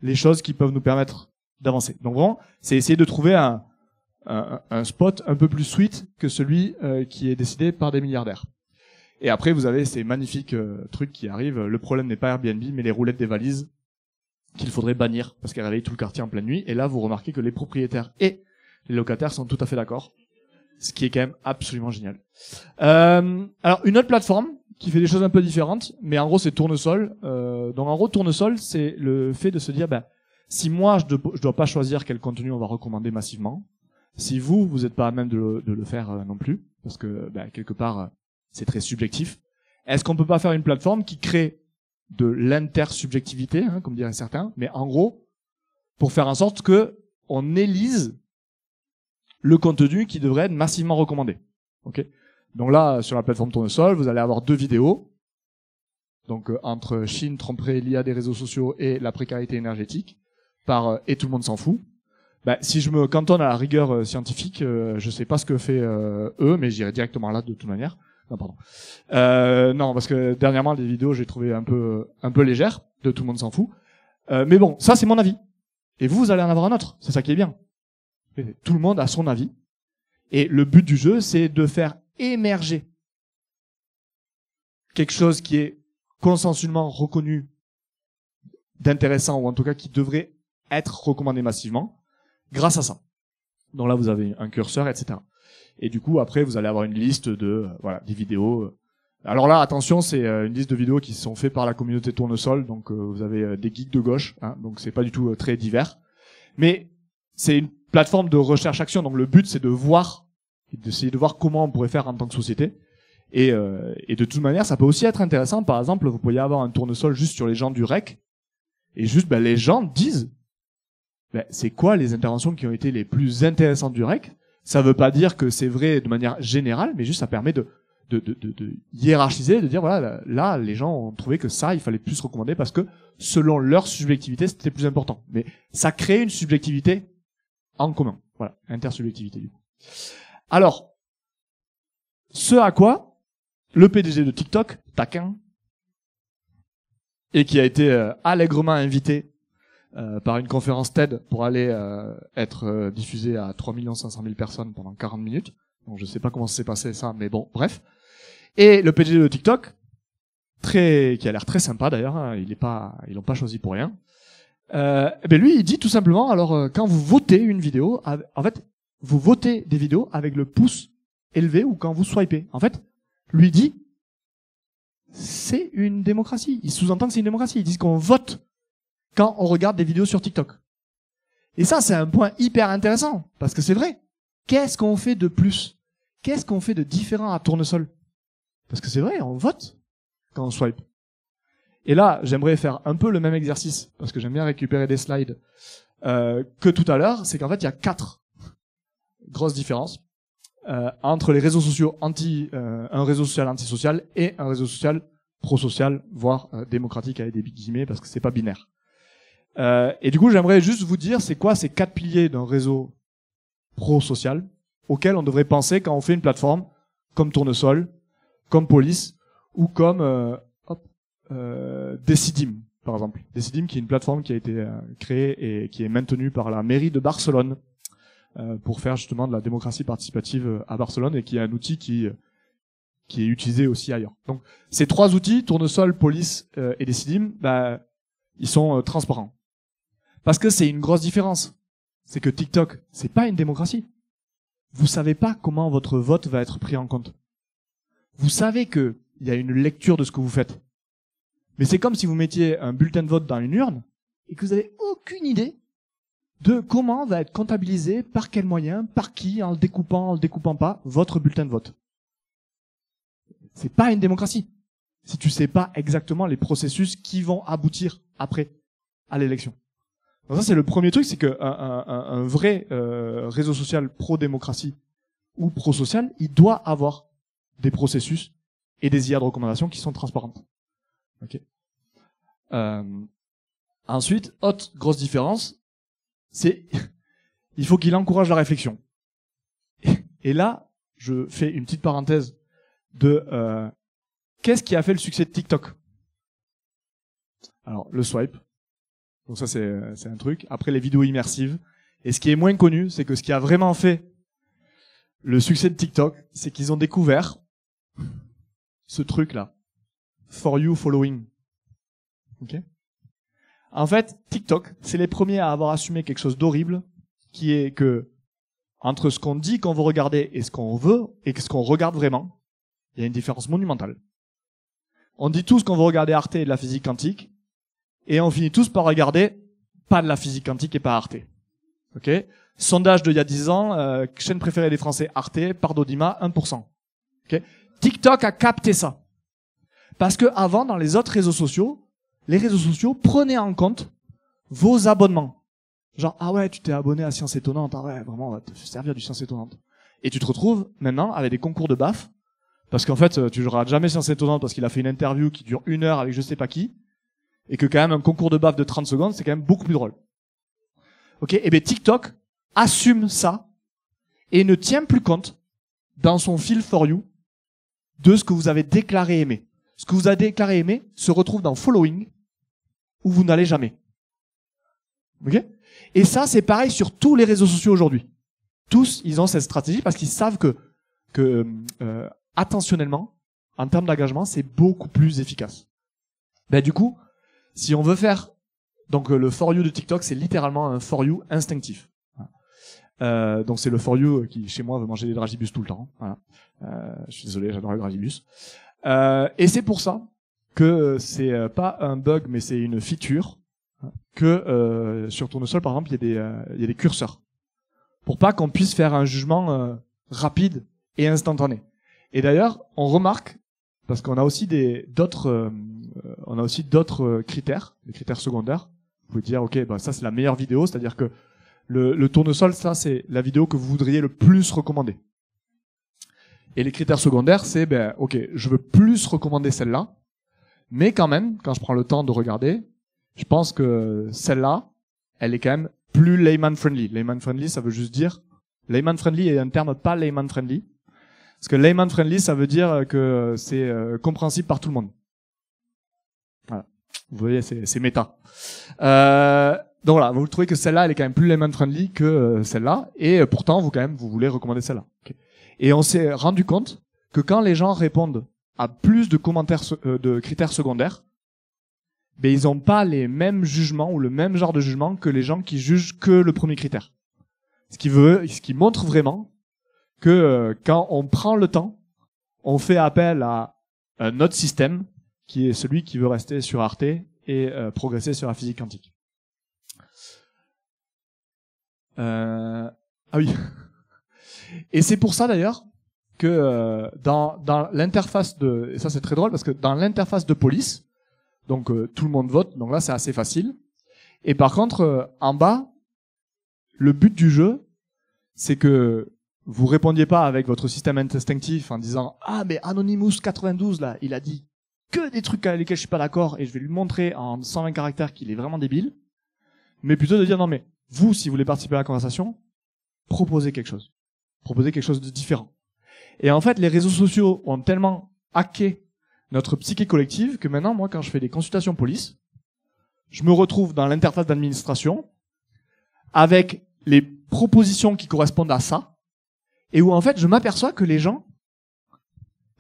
S1: les choses qui peuvent nous permettre d'avancer. Donc vraiment, c'est essayer de trouver un spot un peu plus sweet que celui qui est décidé par des milliardaires. Et après, vous avez ces magnifiques trucs qui arrivent. Le problème n'est pas Airbnb, mais les roulettes des valises qu'il faudrait bannir parce qu'elles réveillent tout le quartier en pleine nuit. Et là, vous remarquez que les propriétaires et les locataires sont tout à fait d'accord. Ce qui est quand même absolument génial. Alors, une autre plateforme qui fait des choses un peu différentes, mais en gros, c'est Tournesol. Donc, en gros, Tournesol, c'est le fait de se dire, si moi, je dois pas choisir quel contenu on va recommander massivement, si vous n'êtes pas à même de le faire non plus, parce que quelque part, c'est très subjectif, est-ce qu'on peut pas faire une plateforme qui crée de l'intersubjectivité, comme diraient certains, mais en gros, pour faire en sorte que on élise le contenu qui devrait être massivement recommandé. Ok. Donc là, sur la plateforme Tournesol, vous allez avoir 2 vidéos. Donc entre Chine, tromperie, l'IA des réseaux sociaux et la précarité énergétique, par et tout le monde s'en fout. Si je me cantonne à la rigueur scientifique, je sais pas ce que fait eux, mais j'irai directement là de toute manière. Non, pardon. Non, parce que dernièrement les vidéos j'ai trouvé un peu légères, de tout le monde s'en fout. Mais bon, ça c'est mon avis. Et vous allez en avoir un autre. C'est ça qui est bien. Tout le monde a son avis. Et le but du jeu, c'est de faire émerger quelque chose qui est consensuellement reconnu d'intéressant, ou en tout cas qui devrait être recommandé massivement, grâce à ça. Donc là, vous avez un curseur, etc. Et du coup, après, vous allez avoir une liste de des vidéos. Alors là, attention, c'est une liste de vidéos qui sont faites par la communauté Tournesol. Donc vous avez des geeks de gauche, donc c'est pas du tout très divers. Mais c'est une plateforme de recherche-action, donc le but c'est d'essayer de voir comment on pourrait faire en tant que société. Et de toute manière, ça peut aussi être intéressant. Par exemple, vous pourriez avoir un Tournesol juste sur les gens du REC, et juste les gens disent c'est quoi les interventions qui ont été les plus intéressantes du REC. Ça veut pas dire que c'est vrai de manière générale, mais juste ça permet de hiérarchiser, de dire là les gens ont trouvé que ça il fallait plus recommander parce que selon leur subjectivité c'était plus important. Mais ça crée une subjectivité en commun. Voilà, intersubjectivité du coup. Alors, ce à quoi le PDG de TikTok, taquin, et qui a été allègrement invité par une conférence TED pour aller être diffusé à 3 500 000 personnes pendant 40 minutes. Donc je sais pas comment ça s'est passé ça, mais bon, bref. Et le PDG de TikTok, qui a l'air très sympa d'ailleurs, ils l'ont pas choisi pour rien. Lui, il dit tout simplement, alors quand vous votez une vidéo, en fait, vous votez des vidéos avec le pouce élevé ou quand vous swipez. En fait, lui dit, c'est une démocratie. Il sous-entend que c'est une démocratie. Ils disent qu'on vote quand on regarde des vidéos sur TikTok. Et ça, c'est un point hyper intéressant, parce que c'est vrai. Qu'est-ce qu'on fait de plus? Qu'est-ce qu'on fait de différent à Tournesol? Parce que c'est vrai, on vote quand on swipe. Et là, j'aimerais faire un peu le même exercice, parce que j'aime bien récupérer des slides, que tout à l'heure, c'est qu'en fait, il y a 4 grosses différences entre les réseaux sociaux un réseau social antisocial et un réseau social pro-social, voire démocratique avec des guillemets, parce que c'est pas binaire. Et du coup, j'aimerais juste vous dire, c'est quoi ces 4 piliers d'un réseau pro-social auxquels on devrait penser quand on fait une plateforme comme Tournesol, comme Police, ou comme Decidim, par exemple. Decidim, qui est une plateforme qui a été créée et qui est maintenue par la mairie de Barcelone pour faire justement de la démocratie participative à Barcelone, et qui est un outil qui est utilisé aussi ailleurs. Donc ces trois outils, Tournesol, Police et Decidim, bah, ils sont transparents. Parce que c'est une grosse différence. C'est que TikTok, c'est pas une démocratie. Vous savez pas comment votre vote va être pris en compte. Vous savez que il y a une lecture de ce que vous faites. Mais c'est comme si vous mettiez un bulletin de vote dans une urne et que vous avez aucune idée de comment va être comptabilisé, par quel moyen, par qui, en le découpant pas, votre bulletin de vote. C'est pas une démocratie. Si tu sais pas exactement les processus qui vont aboutir après à l'élection. Donc ça, c'est le premier truc, c'est que un vrai réseau social pro-démocratie ou pro-social, il doit avoir des processus et des IA de recommandation qui sont transparentes. Okay. Ensuite, autre grosse différence, c'est il faut qu'il encourage la réflexion. Et là, je fais une petite parenthèse de qu'est-ce qui a fait le succès de TikTok. Alors, le swipe. Donc ça, c'est un truc. Après, les vidéos immersives. Et ce qui est moins connu, c'est que ce qui a vraiment fait le succès de TikTok, c'est qu'ils ont découvert ce truc-là. For you following. Ok? En fait, TikTok, c'est les premiers à avoir assumé quelque chose d'horrible, qui est que, entre ce qu'on dit qu'on veut regarder et ce qu'on veut, et ce qu'on regarde vraiment, il y a une différence monumentale. On dit tous qu'on veut regarder Arte et de la physique quantique, et on finit tous par regarder pas de la physique quantique et pas Arte. Ok? Sondage d'il y a 10 ans, chaîne préférée des Français Arte, par Dodima, 1%. Ok? TikTok a capté ça. Parce que avant, dans les autres réseaux sociaux, les réseaux sociaux prenaient en compte vos abonnements. Genre, ah ouais, tu t'es abonné à Science Étonnante, ah ouais, vraiment, on va te servir du Science Étonnante. Et tu te retrouves maintenant avec des concours de baf, parce qu'en fait, tu joueras jamais Science Étonnante parce qu'il a fait une interview qui dure 1 heure avec je sais pas qui, et que quand même un concours de baf de 30 secondes, c'est quand même beaucoup plus drôle. Ok? Et bien TikTok assume ça et ne tient plus compte dans son fil for you de ce que vous avez déclaré aimer. Ce que vous avez déclaré aimer se retrouve dans following où vous n'allez jamais. Ok? Et ça, c'est pareil sur tous les réseaux sociaux aujourd'hui. Tous, ils ont cette stratégie parce qu'ils savent que attentionnellement, en termes d'engagement, c'est beaucoup plus efficace. Ben du coup, si on veut faire donc le for you de TikTok, c'est littéralement un for you instinctif. Donc c'est le for you qui chez moi veut manger des dragibus tout le temps. Voilà. Je suis désolé, j'adore les dragibus. Et c'est pour ça que c'est pas un bug, mais c'est une feature que sur Tournesol par exemple, il y a des curseurs pour pas qu'on puisse faire un jugement rapide et instantané. Et d'ailleurs, on remarque parce qu'on a aussi d'autres critères, des critères secondaires. Vous pouvez dire, ok, bah ça c'est la meilleure vidéo, c'est-à-dire que le tournesol, ça c'est la vidéo que vous voudriez le plus recommander. Et les critères secondaires, c'est, ben, ok, je veux plus recommander celle-là, mais quand même, quand je prends le temps de regarder, je pense que celle-là, elle est quand même plus layman friendly. Layman friendly, ça veut juste dire, layman friendly est un terme pas layman friendly. Parce que layman friendly, ça veut dire que c'est compréhensible par tout le monde. Voilà. Vous voyez, c'est méta. Donc voilà, vous trouvez que celle-là, elle est quand même plus layman friendly que celle-là, et pourtant, vous voulez recommander celle-là. Okay. Et on s'est rendu compte que quand les gens répondent à plus de commentaires, de critères secondaires, ben ils ont pas les mêmes jugements ou le même genre de jugement que les gens qui jugent que le premier critère. Ce qui montre vraiment que quand on prend le temps, on fait appel à un autre système qui est celui qui veut rester sur Arte et progresser sur la physique quantique. Ah oui. Et c'est pour ça d'ailleurs que dans l'interface de, et ça c'est très drôle parce que dans l'interface de police, donc tout le monde vote, donc là c'est assez facile. Et par contre en bas, le but du jeu, c'est que vous répondiez pas avec votre système instinctif en disant ah mais Anonymous 92 là, il a dit que des trucs avec lesquels je suis pas d'accord et je vais lui montrer en 120 caractères qu'il est vraiment débile, mais plutôt de dire non mais vous si vous voulez participer à la conversation, proposez quelque chose de différent. Et en fait les réseaux sociaux ont tellement hacké notre psyché collective que maintenant moi quand je fais des consultations police, je me retrouve dans l'interface d'administration avec les propositions qui correspondent à ça, et où en fait je m'aperçois que les gens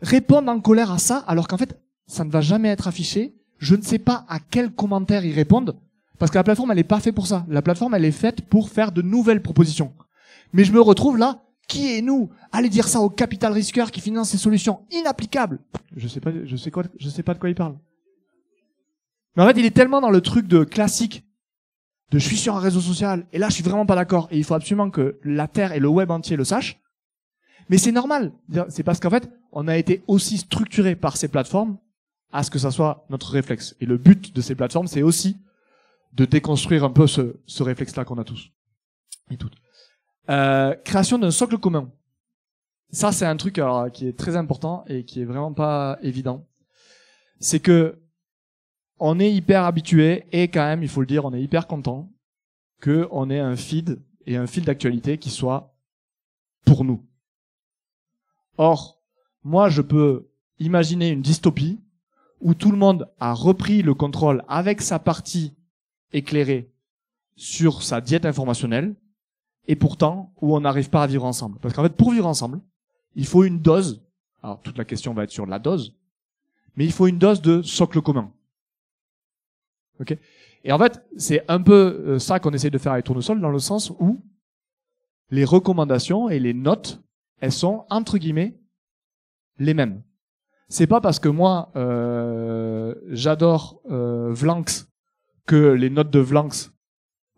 S1: répondent en colère à ça, alors qu'en fait ça ne va jamais être affiché. Je ne sais pas à quel commentaire ils répondent, parce que la plateforme elle est pas faite pour ça. La plateforme elle est faite pour faire de nouvelles propositions. Mais je me retrouve là, qui est nous? Allez dire ça au capital risqueur qui finance ces solutions inapplicables. Je sais pas de quoi il parle. Mais en fait il est tellement dans le truc de classique, de je suis sur un réseau social, et là je suis vraiment pas d'accord, et il faut absolument que la Terre et le web entier le sachent. Mais c'est normal. C'est parce qu'en fait, on a été aussi structuré par ces plateformes à ce que ça soit notre réflexe. Et le but de ces plateformes, c'est aussi de déconstruire un peu ce réflexe-là qu'on a tous et toutes. Création d'un socle commun. Ça, c'est un truc alors, qui est très important et qui est vraiment pas évident. C'est que on est hyper habitué et quand même, il faut le dire, on est hyper content qu'on ait un feed et un fil d'actualité qui soit pour nous. Or, moi, je peux imaginer une dystopie où tout le monde a repris le contrôle avec sa partie éclairée sur sa diète informationnelle, et pourtant où on n'arrive pas à vivre ensemble. Parce qu'en fait, pour vivre ensemble, il faut une dose. Alors, toute la question va être sur la dose, mais il faut une dose de socle commun. Ok ? Et en fait, c'est un peu ça qu'on essaie de faire avec Tournesol, dans le sens où les recommandations et les notes, elles sont, entre guillemets, les mêmes. C'est pas parce que moi, j'adore Vlanx que les notes de Vlanx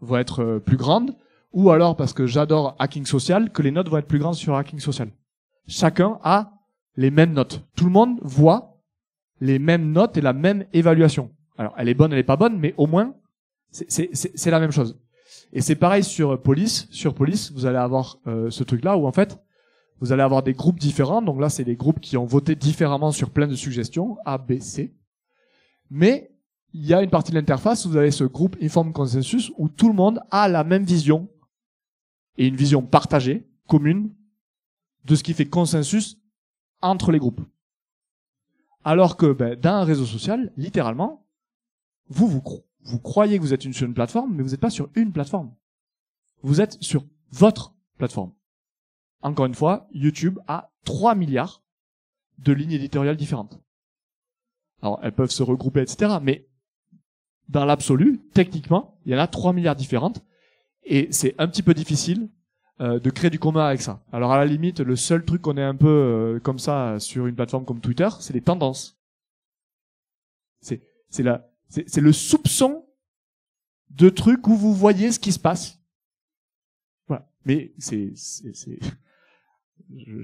S1: vont être plus grandes, ou alors parce que j'adore Hacking Social que les notes vont être plus grandes sur Hacking Social. Chacun a les mêmes notes. Tout le monde voit les mêmes notes et la même évaluation. Alors, elle est bonne, elle est pas bonne, mais au moins, c'est la même chose. Et c'est pareil sur Police. Sur Police, vous allez avoir ce truc-là où en fait, vous allez avoir des groupes différents. Donc là, c'est des groupes qui ont voté différemment sur plein de suggestions, A, B, C. Mais il y a une partie de l'interface où vous avez ce groupe Informed Consensus où tout le monde a la même vision et une vision partagée, commune, de ce qui fait consensus entre les groupes. Alors que dans un réseau social, littéralement, vous croyez que vous êtes sur une plateforme, mais vous n'êtes pas sur une plateforme. Vous êtes sur votre plateforme. Encore une fois, YouTube a 3 milliards de lignes éditoriales différentes. Alors, elles peuvent se regrouper, etc. Mais dans l'absolu, techniquement, il y en a 3 milliards différentes. Et c'est un petit peu difficile de créer du commun avec ça. Alors, à la limite, le seul truc qu'on est un peu comme ça sur une plateforme comme Twitter, c'est les tendances. C'est le soupçon de trucs où vous voyez ce qui se passe. Voilà. Mais je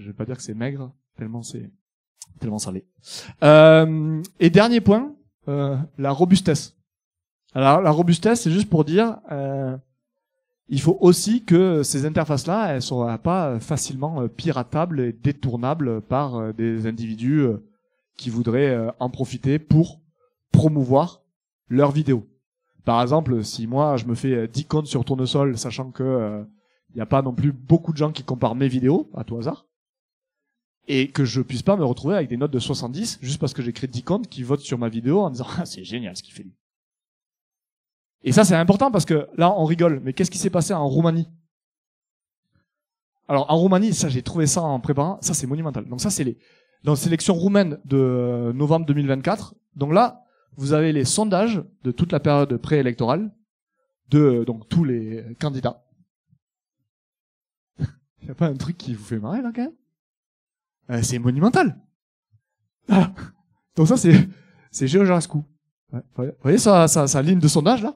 S1: vais pas dire que c'est maigre, tellement ça l'est. Et dernier point, la robustesse. Alors, la robustesse, c'est juste pour dire, il faut aussi que ces interfaces-là, elles sont pas facilement piratables et détournables par des individus qui voudraient en profiter pour promouvoir leurs vidéos. Par exemple, si moi je me fais 10 comptes sur Tournesol, sachant que y a pas non plus beaucoup de gens qui comparent mes vidéos à tout hasard, et que je puisse pas me retrouver avec des notes de 70 juste parce que j'ai créé 10 comptes qui votent sur ma vidéo en disant ah c'est génial ce qu'il fait lui. Et ça c'est important parce que là on rigole, mais qu'est-ce qui s'est passé en Roumanie? Alors en Roumanie, ça j'ai trouvé ça en préparant, ça c'est monumental. Donc ça c'est dans l'élection roumaine de novembre 2024. Donc là, vous avez les sondages de toute la période préélectorale de donc tous les candidats. Il y a pas un truc qui vous fait marrer là quand même? C'est monumental. Ah. Donc ça c'est Georgescu. Ouais. Vous voyez sa ligne de sondage là?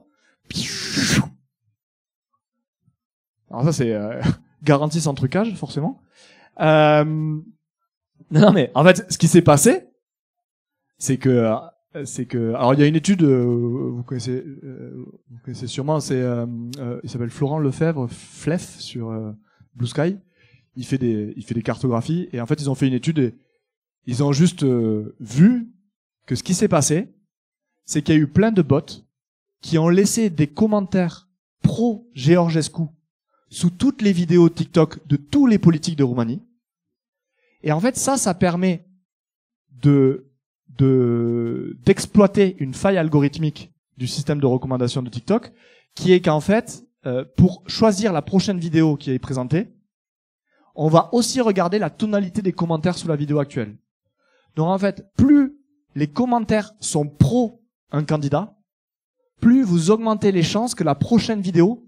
S1: Alors ça c'est garanti sans trucage forcément. Non mais en fait ce qui s'est passé c'est que alors il y a une étude vous connaissez sûrement, il s'appelle Florent Lefebvre Flef sur Blue Sky. Il fait des cartographies et en fait ils ont fait une étude et ils ont juste vu que ce qui s'est passé c'est qu'il y a eu plein de bots qui ont laissé des commentaires pro Georgescu sous toutes les vidéos TikTok de tous les politiques de Roumanie. Et en fait ça permet d'exploiter une faille algorithmique du système de recommandation de TikTok, qui est qu'en fait, pour choisir la prochaine vidéo qui est présentée, on va aussi regarder la tonalité des commentaires sous la vidéo actuelle. Donc en fait, plus les commentaires sont pro un candidat, plus vous augmentez les chances que la prochaine vidéo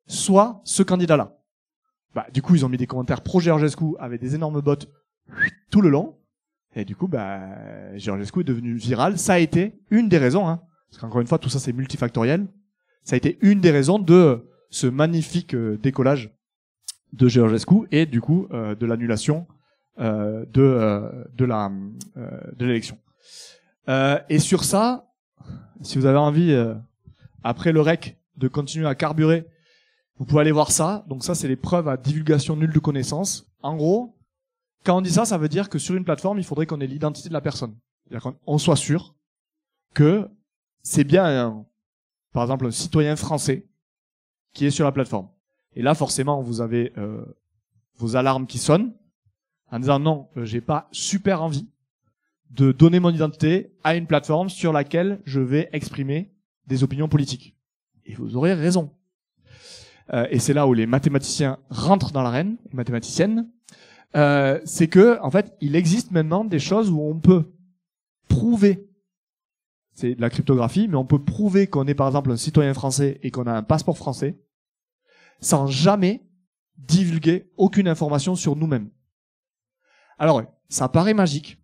S1: soit ce candidat-là. Bah, du coup, ils ont mis des commentaires pro Georgescu avec des énormes bots tout le long. Et du coup, bah, Georgescu est devenu viral. Ça a été une des raisons, hein, parce qu'encore une fois, tout ça c'est multifactoriel. Ça a été une des raisons de ce magnifique décollage de Georgescu et du coup de l'annulation de l'élection. Et sur ça, si vous avez envie, après le REC, de continuer à carburer, vous pouvez aller voir ça. Donc ça, c'est les preuves à divulgation nulle de connaissances. En gros, quand on dit ça, ça veut dire que sur une plateforme, il faudrait qu'on ait l'identité de la personne. C'est-à-dire qu'on soit sûr que c'est bien, par exemple, un citoyen français qui est sur la plateforme. Et là, forcément, vous avez vos alarmes qui sonnent en disant non, j'ai pas super envie de donner mon identité à une plateforme sur laquelle je vais exprimer des opinions politiques. Et vous aurez raison. Et c'est là où les mathématiciens rentrent dans l'arène, les mathématiciennes. C'est que, en fait, il existe maintenant des choses où on peut prouver, c'est de la cryptographie, mais on peut prouver qu'on est par exemple un citoyen français et qu'on a un passeport français, sans jamais divulguer aucune information sur nous-mêmes. Alors, ça paraît magique.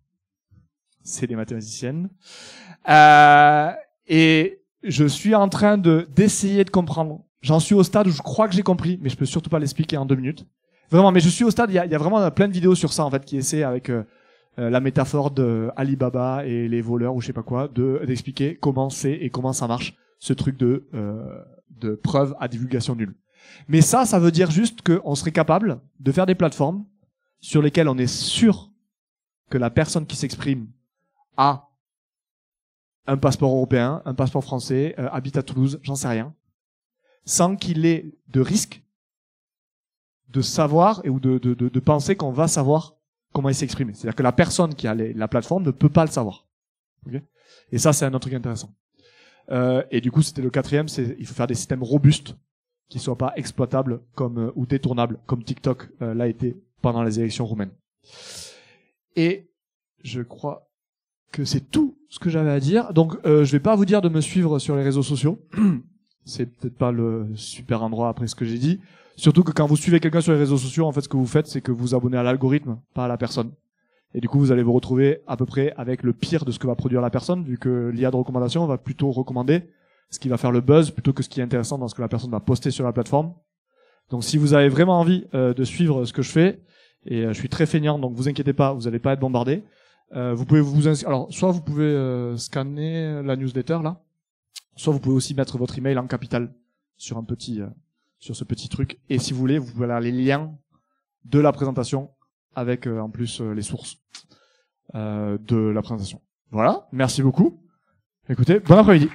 S1: C'est des mathématiciennes. Et je suis en train d'essayer de comprendre. J'en suis au stade où je crois que j'ai compris, mais je peux surtout pas l'expliquer en 2 minutes. Vraiment, mais je suis au stade, il y a vraiment plein de vidéos sur ça, en fait, qui essaient avec la métaphore de Alibaba et les voleurs ou je sais pas quoi, d'expliquer comment c'est et comment ça marche, ce truc de preuve à divulgation nulle. Mais ça veut dire juste qu'on serait capable de faire des plateformes sur lesquelles on est sûr que la personne qui s'exprime a un passeport européen, un passeport français, habite à Toulouse, j'en sais rien, sans qu'il ait de risque de savoir ou de penser qu'on va savoir comment il s'exprime. C'est-à-dire que la personne qui a la plateforme ne peut pas le savoir. Okay, et ça, c'est un autre truc intéressant. Et du coup, c'était le 4e, il faut faire des systèmes robustes qui soient pas exploitables comme ou détournables, comme TikTok l'a été pendant les élections roumaines. Et je crois que c'est tout ce que j'avais à dire. Donc, je vais pas vous dire de me suivre sur les réseaux sociaux. C'est peut-être pas le super endroit après ce que j'ai dit. Surtout que quand vous suivez quelqu'un sur les réseaux sociaux, en fait, ce que vous faites, c'est que vous abonnez à l'algorithme, pas à la personne. Et du coup, vous allez vous retrouver à peu près avec le pire de ce que va produire la personne, vu que l'IA de recommandation va plutôt recommander ce qui va faire le buzz plutôt que ce qui est intéressant dans ce que la personne va poster sur la plateforme. Donc, si vous avez vraiment envie de suivre ce que je fais, et je suis très feignant, donc vous inquiétez pas, vous allez pas être bombardé. Vous pouvez vous inscrire. Alors, soit vous pouvez scanner la newsletter là, soit vous pouvez aussi mettre votre email en capital sur un petit sur ce petit truc. Et si vous voulez, vous pouvez avoir les liens de la présentation avec en plus les sources de la présentation. Voilà, merci beaucoup. Écoutez, bon après-midi.